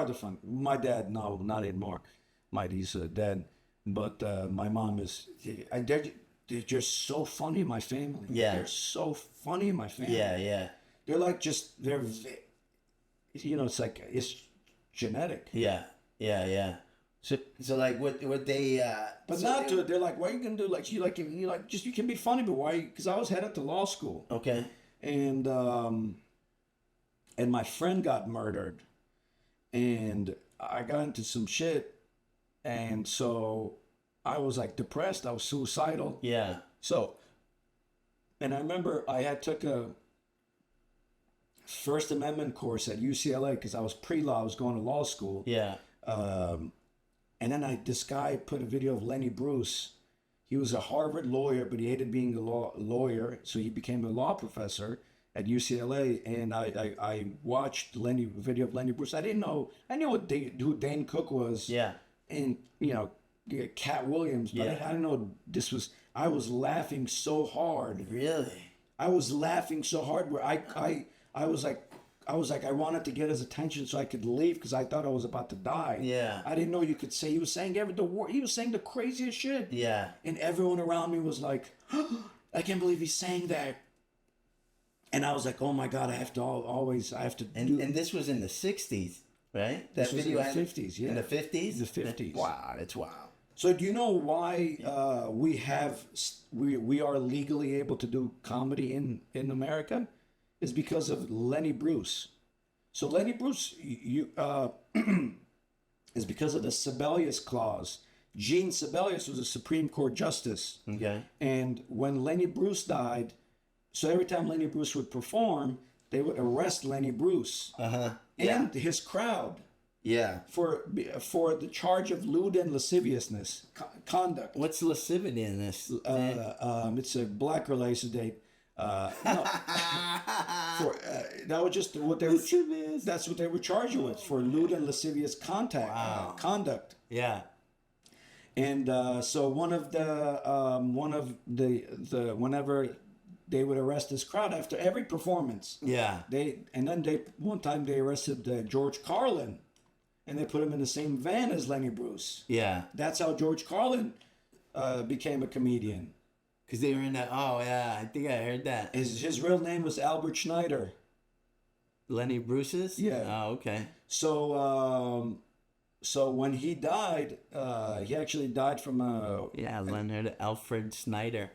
the fun. My dad, no, not anymore. He's dead. But my mom is. They're just so funny in my family. Yeah. They're so funny in my family. Yeah. They're like it's like it's genetic. Yeah. So like what they but not to they're like, what are you gonna do? Like you can be funny, but why? Because I was headed to law school. Okay. And my friend got murdered, and I got into some shit, and so I was like depressed. I was suicidal. Yeah. So, and I remember I took a First Amendment course at UCLA because I was pre-law. I was going to law school. Yeah. And then this guy put a video of Lenny Bruce. He was a Harvard lawyer, but he hated being a lawyer, so he became a law professor at UCLA. And I watched video of Lenny Bruce. I knew who Dane Cook was. Yeah. And Cat Williams, but I didn't know this was. I was laughing so hard. Really? I was laughing so hard where I was like, I wanted to get his attention so I could leave because I thought I was about to die. Yeah. I didn't know you could say. He was saying he was saying the craziest shit. Yeah. And everyone around me was like, I can't believe he's saying that. And I was like, oh my God, I have to And this was in the 60s, right? This was in the 50s, yeah. In the 50s? The 50s. Wow, that's wild. So do you know why we are legally able to do comedy in America? Is because of Lenny Bruce. So Lenny Bruce is because of the Sebelius clause. Gene Sebelius was a Supreme Court justice. Okay. And when Lenny Bruce died, so every time Lenny Bruce would perform, they would arrest Lenny Bruce and his crowd. Yeah. For the charge of lewd and lasciviousness conduct. What's lasciviousness? It's a black relation date. No, that was just what they were. That's what they were charged with, for lewd and lascivious conduct. Yeah. And so one of the whenever they would arrest this crowd after every performance. Yeah. One time they arrested George Carlin. And they put him in the same van as Lenny Bruce. Yeah. That's how George Carlin became a comedian. Because they were in that. Oh, yeah. I think I heard that. His real name was Albert Schneider. Lenny Bruce's? Yeah. Oh, okay. So when he died, he actually died from Leonard Alfred Snyder.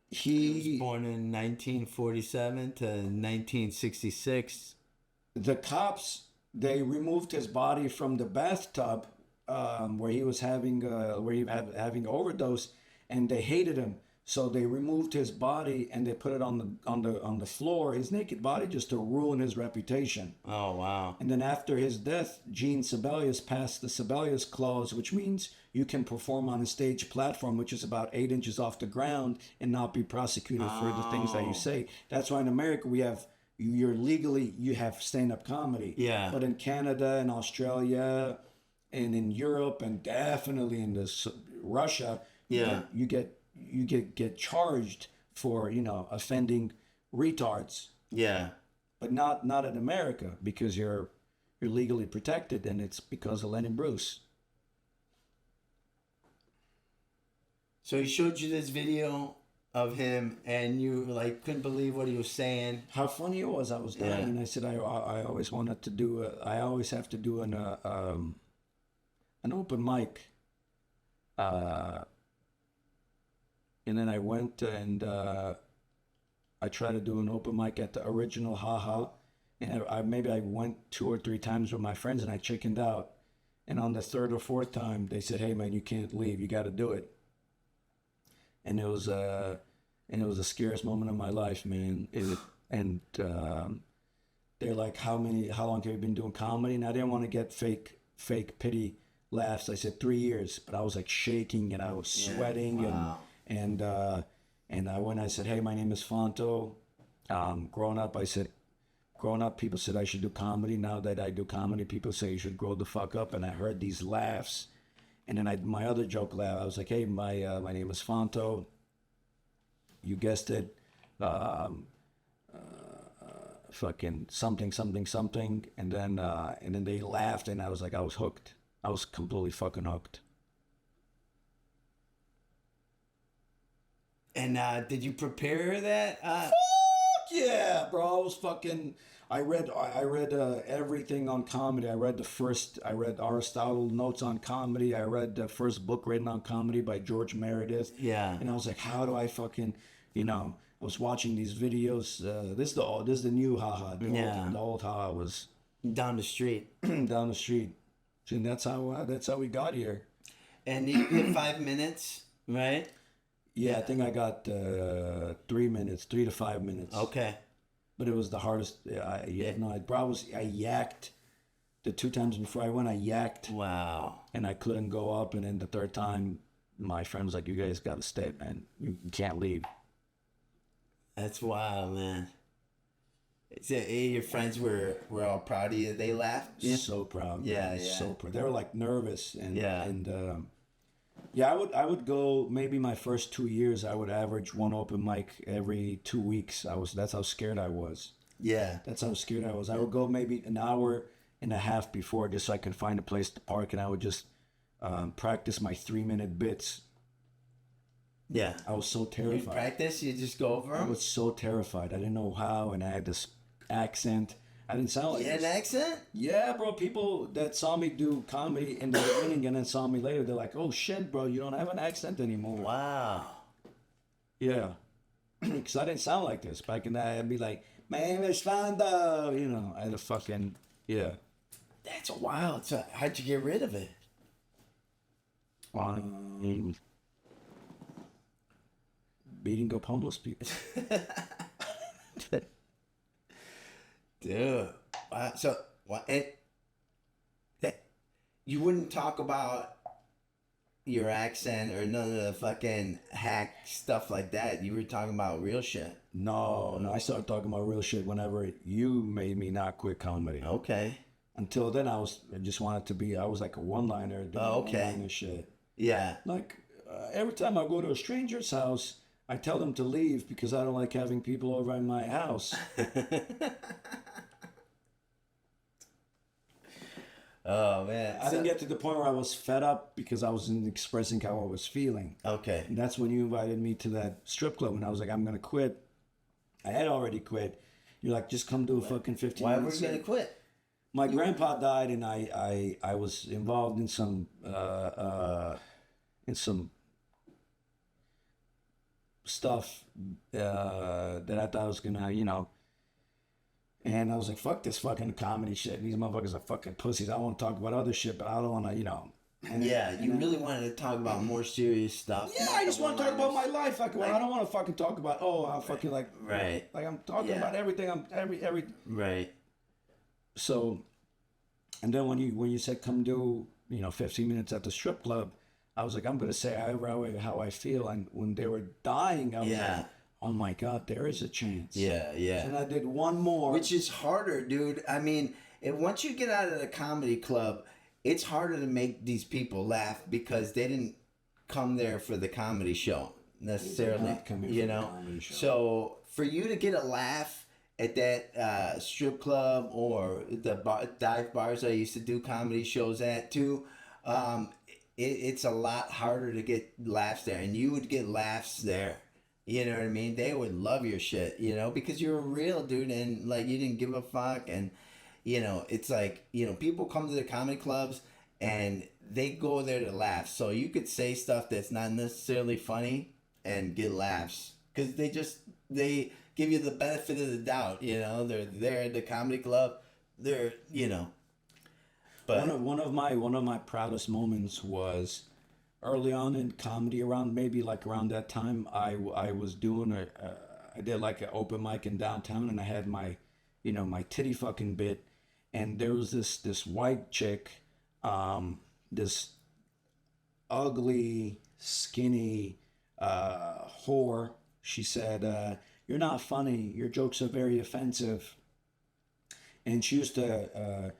He was born in 1947 to 1966. The cops, they removed his body from the bathtub where he was having overdose, and they hated him. So they removed his body and they put it on the floor, his naked body, just to ruin his reputation. Oh, wow. And then after his death, Gene Sebelius passed the Sebelius clause, which means you can perform on a stage platform, which is about 8 inches off the ground, and not be prosecuted for the things that you say. That's why in America you have stand-up comedy. Yeah. But in Canada and Australia and in Europe and definitely in Russia, yeah, you get charged for, offending retards. Yeah. But not in America, because you're legally protected, and it's because of Lenny Bruce. So he showed you this video of him, and you couldn't believe what he was saying. How funny it was! I was dying, and I said I always wanted to do I always have to do an open mic. And then I went and I tried to do an open mic at the original Haha, and I went 2 or 3 times with my friends, and I chickened out. And on the 3rd or 4th time, they said, "Hey man, you can't leave. You got to do it." And it was the scariest moment of my life, man. They're like, how long have you been doing comedy? And I didn't want to get fake pity laughs. I said 3 years, but I was like shaking and I was sweating. Wow. And I said, "Hey, my name is Fanto." Growing up, people said I should do comedy. Now that I do comedy, people say you should grow the fuck up. And I heard these laughs. And then my other joke laugh, I was like, "Hey, my name is Fanto. You guessed it. Fucking something. And then they laughed, and I was hooked. I was completely fucking hooked. And did you prepare that? Fuck yeah, bro! I read everything on comedy. I read Aristotle Notes on Comedy. I read the first book written on comedy by George Meredith. Yeah. And I was like, how do I fucking, I was watching these videos. This is the new Haha. The old Haha was down the street. Down the street. And that's how we got here. And you had 5 minutes, right? Yeah, I think I got 3 to 5 minutes. Okay. But it was the hardest. I yacked the 2 times before I went. I yacked. Wow. And I couldn't go up. And then the 3rd time, my friend was like, "You guys got to stay, man. You can't leave." That's wild, man. So, your friends were all proud of you. They laughed. Yeah. So proud. Yeah, man. yeah. So proud. They were like nervous. And I would go, maybe my first 2 years, I would average 1 open mic every 2 weeks. That's how scared I was. Yeah. That's how scared I was. I would go maybe an hour and a half before, just so I could find a place to park, and I would just practice my 3-minute bits. Yeah. I was so terrified. You practice? You just go over them? I was so terrified. I didn't know how, and I had this accent. I didn't sound like You had this. an accent? Yeah, bro. People that saw me do comedy in the beginning and then saw me later, they're like, "Oh shit, bro, you don't have an accent anymore." Wow. Yeah, because I didn't sound like this back in that. I'd be like, "My name is Fanto," you know. I had a fucking yeah. That's wild. So how'd you get rid of it? Beating up homeless people. Dude. Wow. So what? You wouldn't talk about your accent or none of the fucking hack stuff like that. You were talking about real shit. No, I started talking about real shit whenever you made me not quit comedy. Okay. Until then, I just wanted to be. I was like a one-liner. Doing okay. One-liner shit. Yeah. Like every time I go to a stranger's house, I tell them to leave because I don't like having people over in my house. Oh man. I didn't get to the point where I was fed up because I wasn't expressing how I was feeling. Okay. And that's when you invited me to that strip club, and I was like, I'm gonna quit. I had already quit. You're like, just come do a fucking 15 Why were minutes. you gonna quit? My grandpa died, and I was involved in some stuff that I thought was gonna, you know. And I was like, fuck this fucking comedy shit. These motherfuckers are fucking pussies. I want to talk about other shit, but I don't want to, you know. And you really wanted to talk about more serious stuff. Yeah, I just want to talk about my life. Like, I don't want to fucking talk about, I'm fucking like, right. Like I'm talking about everything. Every. Right. So, and then when you said come do, 15 minutes at the strip club, I was like, I'm gonna say how I feel. And when they were dying, I was like, oh my God, there is a chance. Yeah. And I did one more. Which is harder, dude. I mean, once you get out of the comedy club, it's harder to make these people laugh because they didn't come there for the comedy show necessarily. So for you to get a laugh at that strip club or the dive bars I used to do comedy shows at too, it's a lot harder to get laughs there, and you would get laughs there. You know what I mean? They would love your shit, because you're a real dude and like you didn't give a fuck. And, it's like, people come to the comedy clubs and they go there to laugh. So you could say stuff that's not necessarily funny and get laughs because they give you the benefit of the doubt. They're there at the comedy club. They're, But one of my proudest moments was early on in comedy, around that time, I was doing I did like an open mic in downtown, and I had my, my titty fucking bit, and there was this white chick, this ugly, skinny, whore. She said, "You're not funny. Your jokes are very offensive." And she used to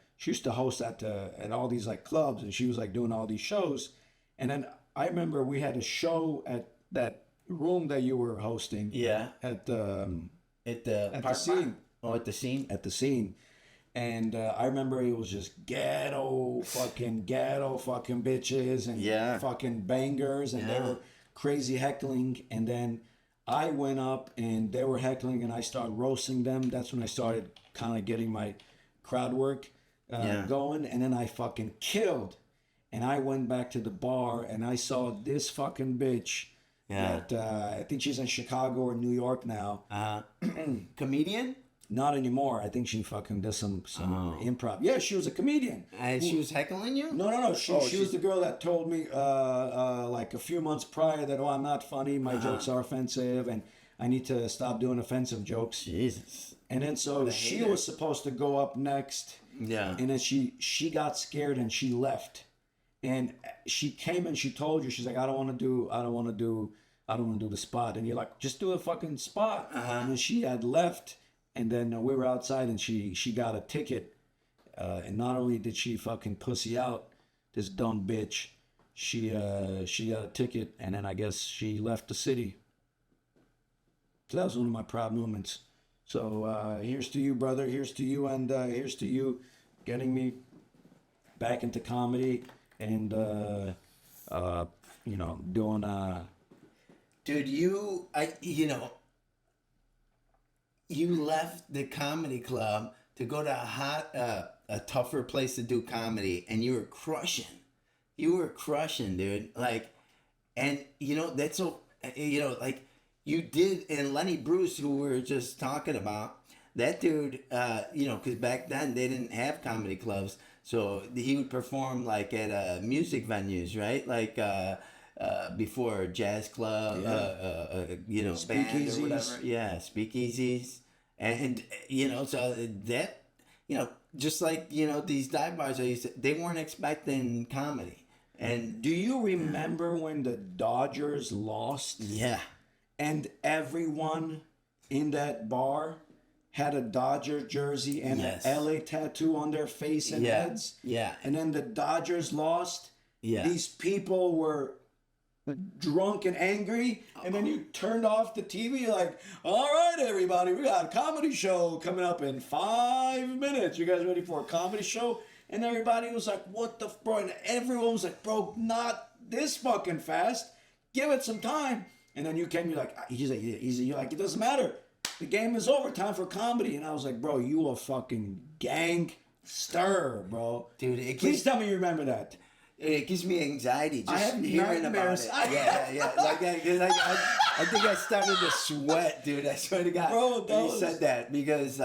host at all these like clubs, and she was like doing all these shows. And then I remember we had a show at that room that you were hosting. Yeah. At the scene. Oh, at the scene? At the scene. And I remember it was just ghetto fucking bitches and fucking bangers, and they were crazy heckling. And then I went up and they were heckling and I started roasting them. That's when I started kind of getting my crowd work going. And then I fucking killed. And I went back to the bar and I saw this fucking bitch. Yeah. That, I think she's in Chicago or New York now. Comedian? Not anymore. I think she fucking does some improv. Yeah, she was a comedian. And she was heckling you? No. She was the girl that told me like a few months prior that, I'm not funny. My jokes are offensive and I need to stop doing offensive jokes. Jesus. And then so she was supposed to go up next. Yeah. And then she got scared and she left. And she came and she told you, she's like, I don't want to do the spot. And you're like, just do a fucking spot. And then she had left, and then we were outside, and she got a ticket. And not only did she fucking pussy out, this dumb bitch, she got a ticket, and then I guess she left the city. So that was one of my proud moments. So here's to you, brother. Here's to you, and here's to you getting me back into comedy. And, doing, Dude, you left the comedy club to go to a tougher place to do comedy, and you were crushing. You were crushing, dude. Like, and that's so, like you did, and Lenny Bruce, who we were just talking about, that dude, because back then they didn't have comedy clubs, so he would perform like at music venues, right? Like before jazz club, band or whatever. Yeah, speakeasies, and so that, just like these dive bars, they weren't expecting comedy. And do you remember when the Dodgers lost? Yeah. And everyone in that bar had a Dodger jersey and an LA tattoo on their face and heads. Yeah. And then the Dodgers lost. Yeah. These people were drunk and angry. And then you turned off the TV, you're like, all right, everybody, we got a comedy show coming up in 5 minutes. You guys ready for a comedy show? And everybody was like, what the bro? And everyone was like, bro, not this fucking fast. Give it some time. And then you came, you're like, you're like, it doesn't matter. The game is over. Time for comedy. And I was like, bro, you a fucking gangster, bro. Dude, please tell me you remember that. It gives me anxiety just hearing nightmares. about it. Yeah. Like I think I started to sweat, dude. I swear to God. Bro, when you said that, because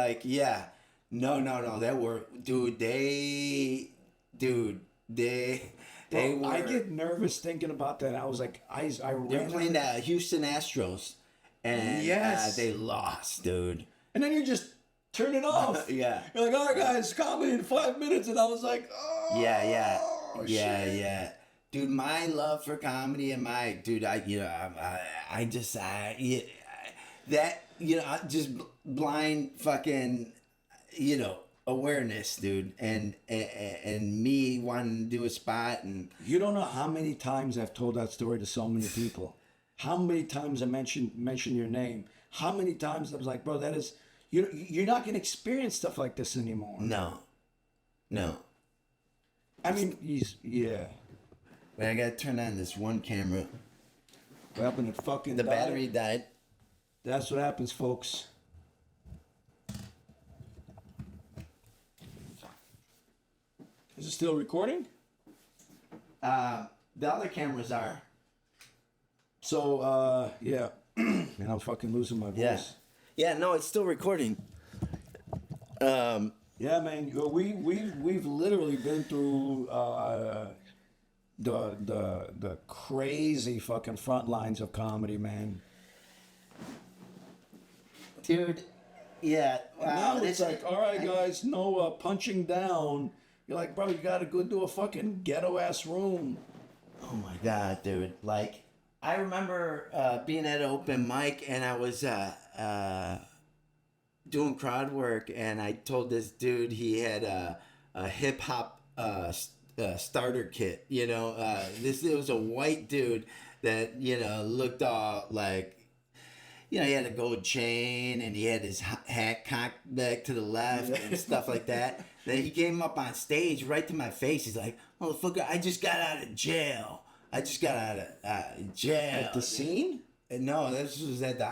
No, that were, dude, they were. I get nervous thinking about that. I was like, They're playing the Houston Astros, and they lost, dude. And then you just turn it off. Yeah. You're like, all right, guys, comedy in 5 minutes, and I was like, oh. Yeah. Dude, my love for comedy and just blind fucking, awareness, dude, and me wanting to do a spot. And you don't know how many times I've told that story to so many people. How many times I mention your name. How many times I was like, bro, that is, you're not gonna experience stuff like this anymore. No. I mean, Wait, I gotta turn on this one camera. What happened? The battery died. That's what happens, folks. Is it still recording? The other cameras are. So, and I'm fucking losing my voice. Yeah, no, it's still recording. Yeah, man, we've literally been through the crazy fucking front lines of comedy, man. Dude, yeah. Wow, now it's like, all right, guys, no punching down. You're like, bro, you gotta go to a fucking ghetto ass room. Oh my God, dude! Like, I remember being at an open mic, and I was doing crowd work, and I told this dude he had a hip hop starter kit. It was a white dude that looked all like. He had a gold chain, and he had his hat cocked back to the left and stuff like that. Then he came up on stage right to my face. He's like, motherfucker, I just got out of jail. Jail. At the scene? No, this was at the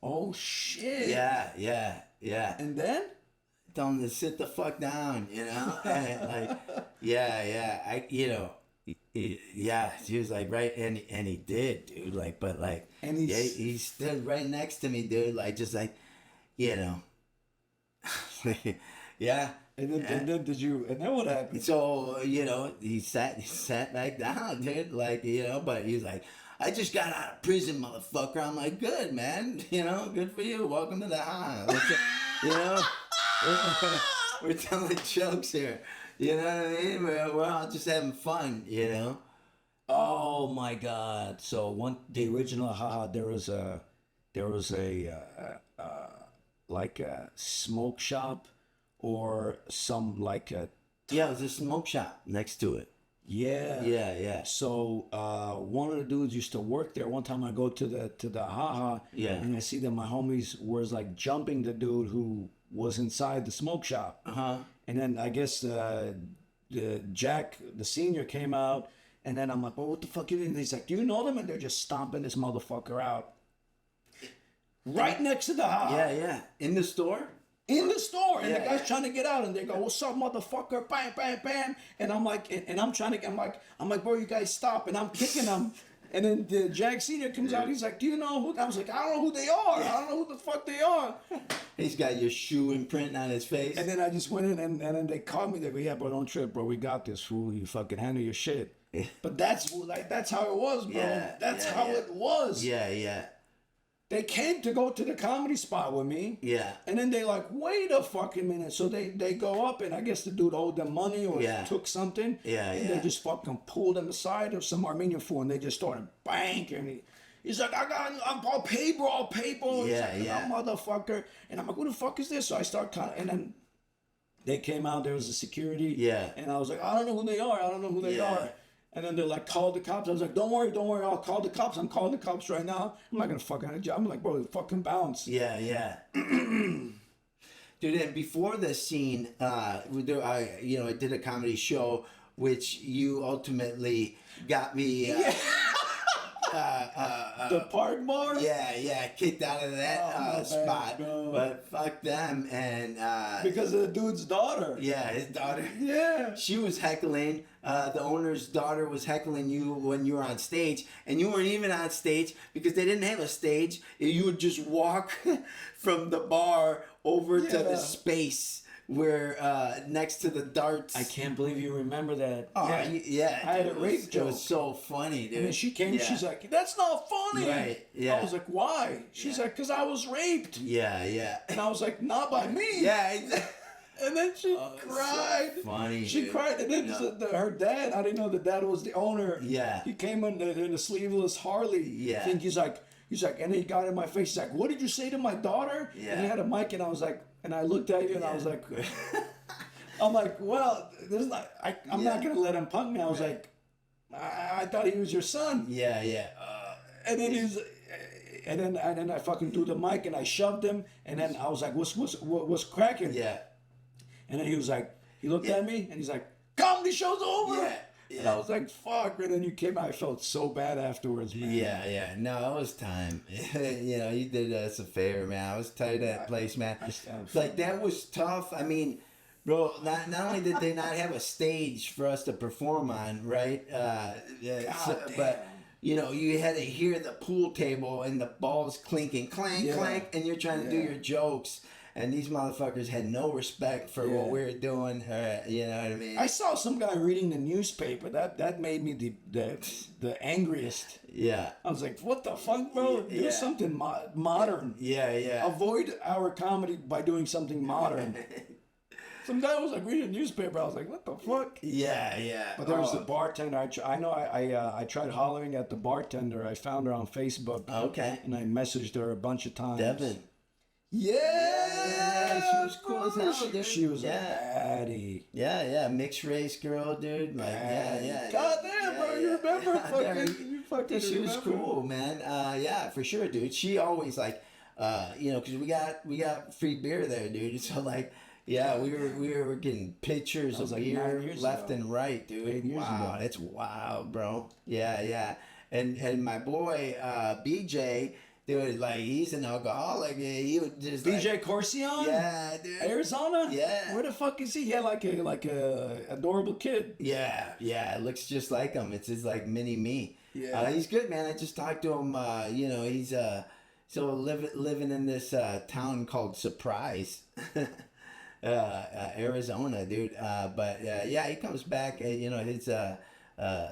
Oh, shit. Yeah. And then? Tell him to sit the fuck down, And he was like, right, and he did, dude, like, but like, and he stood right next to me, dude, like, just like, yeah. And then what happened? So, he sat back down, dude, like, but he's like, I just got out of prison, motherfucker. I'm like, good, man, good for you. Welcome to the we're telling jokes here. You know what I mean? We're all just having fun, Oh my God! So the original there was a like a smoke shop or some like a it was a smoke shop next to it. Yeah. So one of the dudes used to work there. One time I go to the and I see that my homies was like jumping the dude who was inside the smoke shop. And then I guess Jack, the senior, came out, and then I'm like, well, what the fuck is it? And he's like, do you know them? And they're just stomping this motherfucker out. Right next to the Yeah. In the store? in the store, and the guy's trying to get out, and they go, "What's up, motherfucker?" Bam, bam, bam, and I'm like, and I'm trying to, I'm like, bro, you guys stop, and I'm kicking them, and then the Jack Senior comes out, he's like, "Do you know who?" I was like, "I don't know who they are. I don't know who the fuck they are." He's got your shoe imprint on his face. And then I just went in, and then they called me. They go, "Yeah, bro, don't trip, bro. We got this, fool. You fucking handle your shit." But that's how it was, bro. That's how it was. Yeah. They came to go to the comedy spot with me. Yeah. And then they like, wait a fucking minute. So they go up, and I guess the dude owed them money or took something. And they just fucking pulled him aside, or some Armenian fool, and they just started banking. He's like, I'll pay, bro. I'll pay, bro. He's like, "No, motherfucker." And I'm like, "Who the fuck is this?" So I start kind of, and then they came out. There was a security. Yeah. And I was like, "I don't know who they are. And then they're like, "Call the cops." I was like, don't worry. I'll call the cops. I'm calling the cops right now. I'm not going to fucking, I'm like, bro, fucking bounce. Yeah. Dude, and before the scene, I did a comedy show, which you ultimately got me... the park bar? Yeah, kicked out of that spot. Bad, but fuck them. And because of the dude's daughter. Yeah, his daughter. Yeah. She was heckling. The owner's daughter was heckling you when you were on stage, and you weren't even on stage because they didn't have a stage. You would just walk from the bar over to the space where next to the darts. I can't believe you remember that. Oh, yeah. I had a rape joke. It was so funny, dude. And then she came, she's like, "That's not funny." Right, yeah. I was like, "Why?" She's like, "Because I was raped." Yeah. And I was like, "Not by me." Yeah, exactly. And then she cried. So funny. She cried, and then her dad. I didn't know the dad was the owner. Yeah. He came in a sleeveless Harley. Yeah. I think he's like, and then he got in my face. He's like, "What did you say to my daughter?" Yeah. And he had a mic, and I was like, and I looked at you, and I was like, I'm like, well, this is not. I'm not gonna let him punk me. I was like, I thought he was your son. Yeah. And then he's. And then I fucking threw the mic and I shoved him, and then I was like, what's cracking? Yeah. And then he was like, he looked at me and he's like, "Comedy show's over." Yeah. And I was like, "Fuck!" And then you came out. I felt so bad afterwards, man. Yeah. No, it was time. You did us a favor, man. I was tight of that place, man. Like, that was tough. I mean, bro, not only did they not have a stage for us to perform on, right? But you had to hear the pool table and the balls clinking, clank, clank, and you're trying to do your jokes. And these motherfuckers had no respect for what we were doing. You know what I mean? I saw some guy reading the newspaper. That made me the angriest. Yeah. I was like, "What the fuck, bro? Do something modern." Yeah. Avoid our comedy by doing something modern. Some guy was like reading a newspaper. I was like, "What the fuck?" Yeah. But there was the bartender. I tried hollering at the bartender. I found her on Facebook. Okay. And I messaged her a bunch of times. Devin. Yeah, she was cool as hell, dude. She was a baddie. Yeah, mixed race girl, dude. Like, yeah. God damn, bro, you remember fucking She was cool, man. Yeah, for sure, dude. She always because we got free beer there, dude. So like, yeah, we were getting pictures of beer left and right, dude. Wow, that's wild, bro. Yeah. And my boy BJ. Dude, like, he's an alcoholic. He would just BJ Corcion? Yeah, dude. Arizona? Yeah. Where the fuck is he? Yeah, like a adorable kid. Yeah. It looks just like him. It's just like mini me. Yeah. He's good, man. I just talked to him. He's living in this town called Surprise, Arizona, dude. But he comes back. His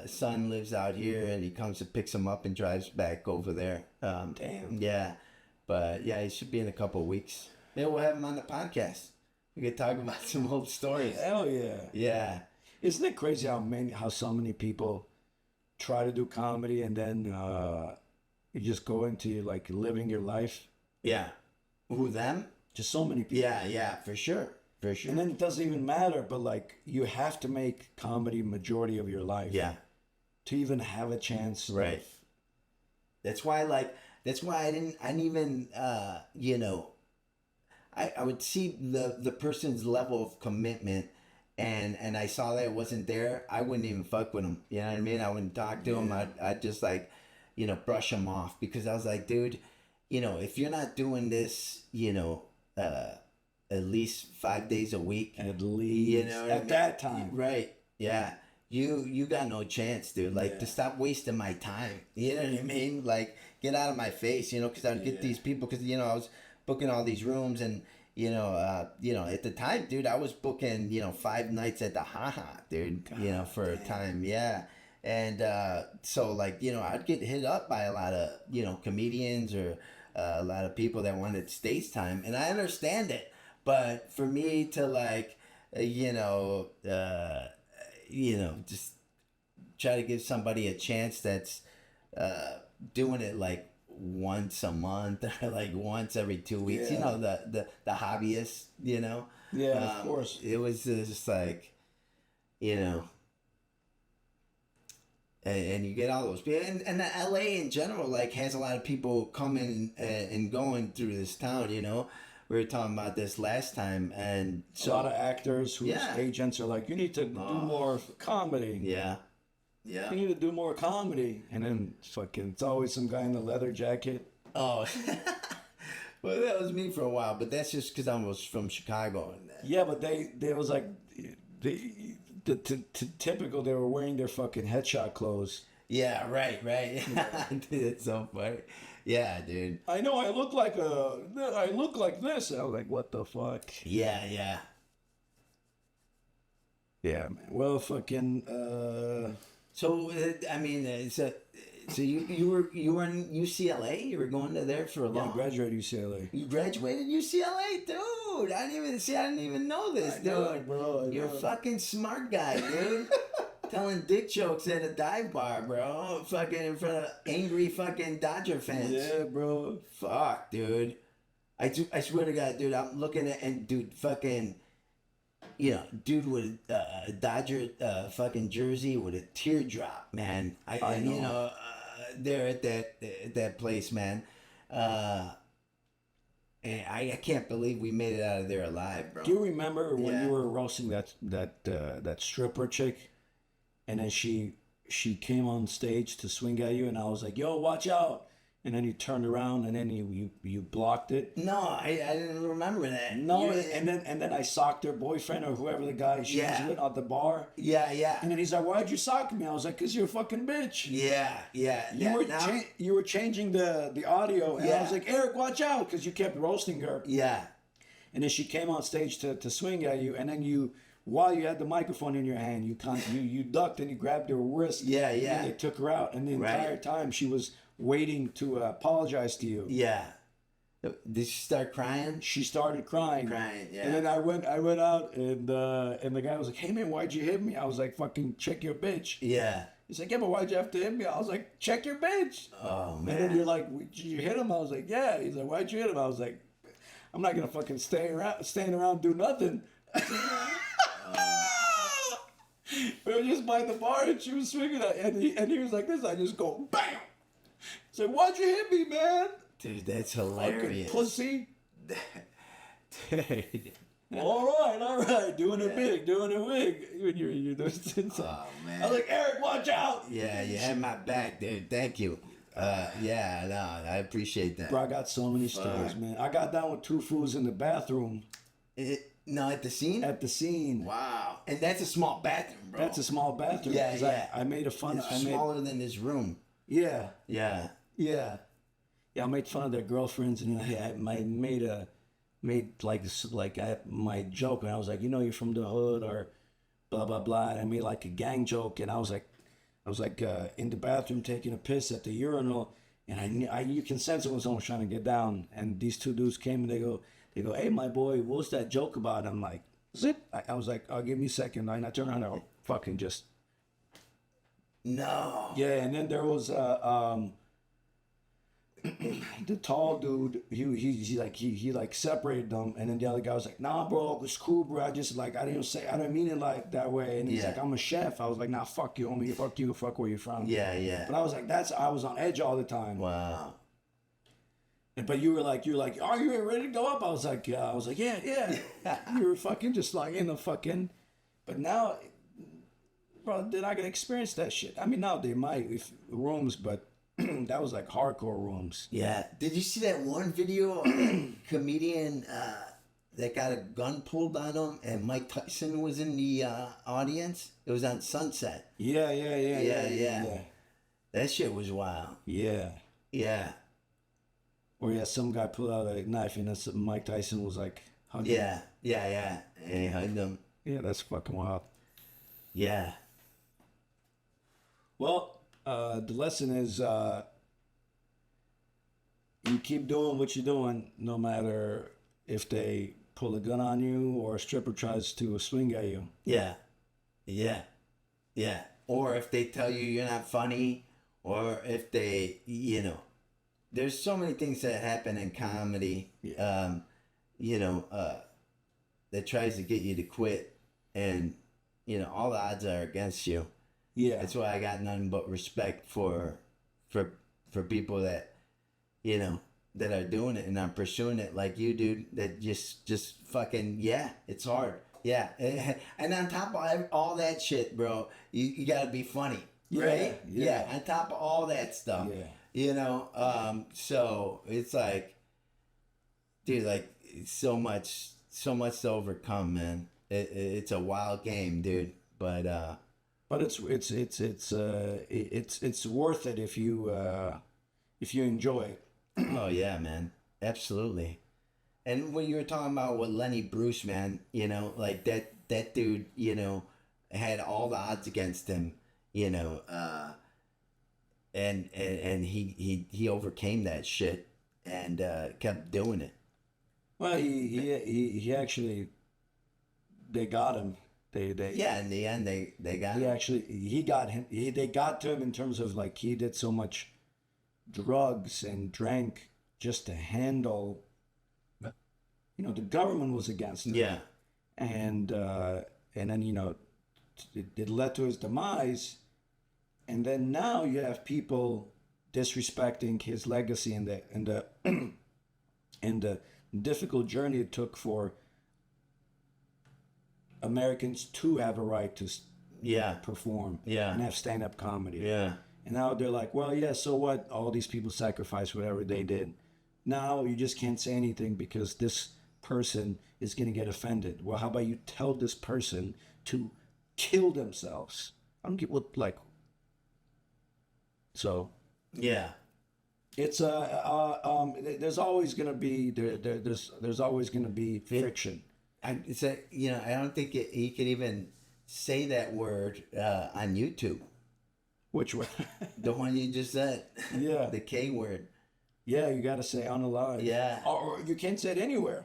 son lives out here, and he comes and picks him up and drives back over there. Damn. Yeah, but he should be in a couple of weeks. Maybe we'll have him on the podcast. We could talk about some old stories. Hell yeah. Yeah. Isn't it crazy how so many people try to do comedy and then you just go into like living your life? Yeah. Who, them? Just so many people. Yeah, for sure. And then it doesn't even matter, but like you have to make comedy majority of your life. Yeah. To even have a chance. Right. That's why I didn't even I would see the person's level of commitment, and I saw that it wasn't there. I wouldn't even fuck with him. You know what I mean? I wouldn't talk to him. I'd just brush him off, because I was like, dude, if you're not doing this, at least 5 days a week. At least. You know what I at mean? that time. Right. Yeah. You got no chance, dude. Like, to stop wasting my time. You know what I mean? Like, get out of my face, you know, because I'd get these people, because, you know, I was booking all these rooms, and, you know, at the time, dude, I was booking, 5 nights at the dude, for a time. Yeah. And so, like, I'd get hit up by a lot of, comedians, or a lot of people that wanted stage time. And I understand it. But for me to, like, just try to give somebody a chance that's doing it like once a month, or like once every 2 weeks, the hobbyists, Yeah, of course. It was just like, and you get all those people, and the LA in general, like, has a lot of people coming and going through this town, We were talking about this last time, and so a lot of actors whose agents are like, you need to do more comedy. Yeah. Yeah. You need to do more comedy. And then fucking, it's always some guy in the leather jacket. Oh. Well, that was me for a while, but that's just because I was from Chicago. And yeah, but they was like, typical, they were wearing their fucking headshot clothes. Yeah, right. Dude, it's so funny. Yeah, dude. I know I look like this. I was like, what the fuck? Yeah. Yeah, man. Well, fucking. So I mean, so you were in UCLA. You were going to there for a long. I graduated UCLA. You graduated UCLA, dude. I didn't even know this, dude. Know, bro. You're a fucking smart guy, dude. Telling dick jokes at a dive bar, bro. Fucking in front of angry fucking Dodger fans. Yeah, bro. Fuck, dude. I swear to God, dude. I'm looking at, and dude, fucking, dude with a Dodger fucking jersey with a teardrop, man. I know. There at that place, man. And I can't believe we made it out of there alive, bro. Do you remember when you were roasting that stripper chick? And then she came on stage to swing at you, and I was like, "Yo, watch out!" And then you turned around, and then you blocked it. No, I didn't remember that. No, and then I socked her boyfriend or whoever the guy she was with at the bar. Yeah. And then he's like, "Why'd you sock me?" I was like, "Cause you're a fucking bitch." Yeah. You were changing the audio, and I was like, "Eric, watch out!" Because you kept roasting her. Yeah. And then she came on stage to swing at you, and then while you had the microphone in your hand, you ducked and you grabbed her wrist. Yeah. And they took her out, and the entire time she was waiting to apologize to you. Yeah. Did she start crying? She started crying. Yeah. And then I went out, and the guy was like, "Hey man, why'd you hit me?" I was like, "Fucking check your bitch." Yeah. He's like, "Yeah, but why'd you have to hit me?" I was like, "Check your bitch." Oh man. And then you're like, "Did you hit him?" I was like, "Yeah." He's like, "Why'd you hit him?" I was like, "I'm not gonna fucking stand around do nothing." We were just by the bar, and she was swinging at, and he was like this. I just go bam. He's like, "Why'd you hit me, man?" Dude, that's hilarious. Fucking pussy. Dude. All right, doing it big. When you're doing something. Oh man. I was like, "Eric, watch out." Yeah, you had my back, dude. Thank you. Yeah, no, I appreciate that. Bro, I got so many stories, man. I got down with two fools in the bathroom. No, at the scene? At the scene. Wow. And that's a small bathroom, bro. That's a small bathroom. Yeah. I made a fun. It's smaller than this room. Yeah. Yeah. I made fun of their girlfriends, and I made my joke, and I was like, "You're from the hood," or blah blah blah. And I made like a gang joke, and I was like in the bathroom taking a piss at the urinal, and you can sense it was someone trying to get down. And these two dudes came, and they go, "Hey, my boy, what was that joke about?" I'm like, "Zip." I was like, "Oh, give me a second." And I turned around, and I fucking just. No. Yeah, and then there was the tall dude. He separated them, and then the other guy was like, "Nah, bro, it was cool, bro. I didn't mean it like that way." And he's like, "I'm a chef." I was like, "Nah, fuck you, homie. Fuck you. Fuck where you're from." Yeah. But I was like, I was on edge all the time. Wow. But you were like, "Are you ready to go up?" I was like, yeah. You were fucking just like in the fucking. But now, bro, they're not gonna experience that shit. I mean, now they might with rooms, but that was like hardcore rooms. Yeah. Did you see that one video of a comedian that got a gun pulled on him, and Mike Tyson was in the audience? It was on Sunset. Yeah. That shit was wild. Yeah. Yeah. Or yeah, some guy pulled out a knife and that's Mike Tyson was like hugging him. Yeah. And he hugged him. Yeah, that's fucking wild. Yeah. Well, the lesson is you keep doing what you're doing, no matter if they pull a gun on you or a stripper tries to swing at you. Yeah. Or if they tell you you're not funny, or if they, there's so many things that happen in comedy, that tries to get you to quit, and all the odds are against you. Yeah, that's why I got nothing but respect for people that that are doing it and are pursuing it like you, dude. That just fucking it's hard. Yeah, and on top of all that shit, bro, you gotta be funny, right? Yeah, on top of all that stuff, so it's like, dude, like so much to overcome, man. It's a wild game, dude. But it's worth it if you enjoy it. Oh yeah, man, absolutely. And when you were talking about with Lenny Bruce, man, like that dude, had all the odds against him, and he overcame that shit and kept doing it. Well, he actually, they got him. They in the end they got him. He got him. They got to him in terms of like he did so much drugs and drank just to handle. The government was against him. Yeah, and then it led to his demise, and then now you have people disrespecting his legacy and the and the difficult journey it took for Americans to have a right to perform and have stand-up comedy. And now they're like, well, so what? All these people sacrificed whatever they did. Now you just can't say anything because this person is going to get offended. Well, how about you tell this person to kill themselves? I don't get what, like. So. Yeah. It's there's always going to be there's always going to be friction. I don't think he could even say that word on YouTube. Which one? The one you just said. Yeah. The K word. Yeah, you got to say unalive. Yeah. Or you can't say it anywhere.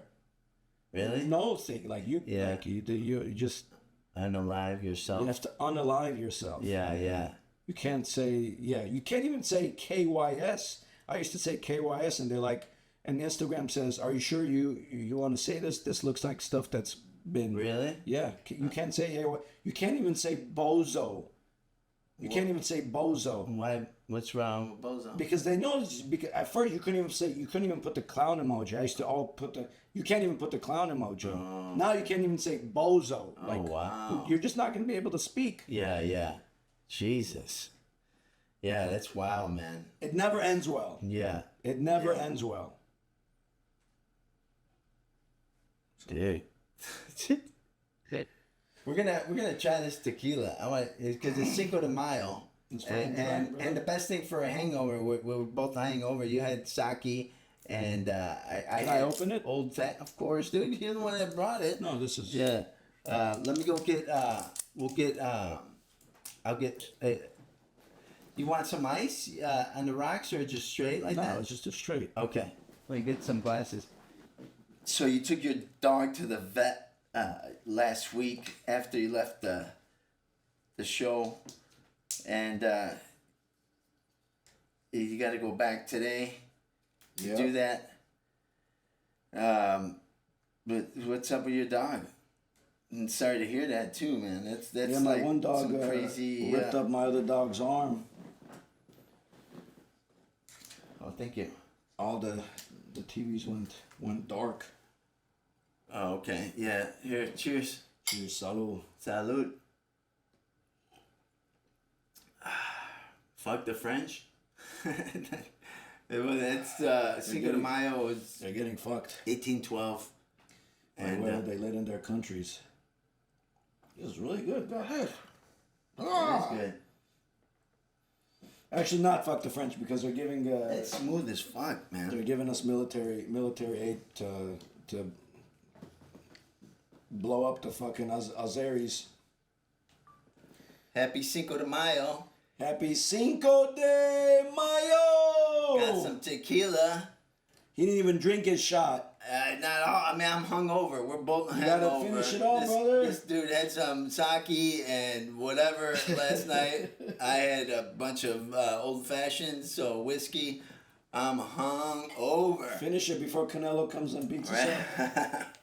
Really? No thing like you. Yeah. Like you just unalive yourself. You have to unalive yourself. Yeah. You can't say You can't even say KYS. I used to say KYS, and they're like, and Instagram says, "Are you sure you want to say this? This looks like stuff that's been." Really? Yeah. You can't say You can't even say bozo. You can't even say bozo. Why? What's wrong with bozo? Because they know. Because at first you couldn't even put the clown emoji. I used to all put the. You can't even put the clown emoji. Oh. Now you can't even say bozo. Oh wow! You're just not going to be able to speak. Yeah. Jesus. Yeah, that's wild, man. It never ends well. Yeah. It never ends well. Dude. We're gonna try this tequila. I want because it's Cinco de Mayo, and the best thing for a hangover. We're both hangover. You had sake, and Can I open it? Old Fat, of course, dude. You're the one that brought it. No, this is Let me go get. We'll get. I'll get. You want some ice on the rocks or just straight like that? No, it's just a straight. Okay. Let me get some glasses. So you took your dog to the vet last week after you left the show, and you got to go back today to do that. But what's up with your dog? I'm sorry to hear that too, man. That's my like one dog some crazy ripped up my other dog's arm. Oh, thank you. All the TVs went dark. Oh, okay. Yeah. Here, cheers. Cheers, salud. Salud. Fuck the French. That's Cinco de Mayo was. They're getting fucked. 1812. And well, they live in their countries. It's really good. Go ahead. it's good. Actually, not fuck the French because they're giving. It's smooth as fuck, man. They're giving us military aid to blow up the fucking Azeris. Happy Cinco de Mayo. Happy Cinco de Mayo! Got some tequila. He didn't even drink his shot. Not all. I mean, I'm hungover. We're both You gotta hungover. finish it off, brother. This dude had some sake and whatever last night. I had a bunch of old fashions, so whiskey. I'm hungover. Finish it before Canelo comes and beats us up.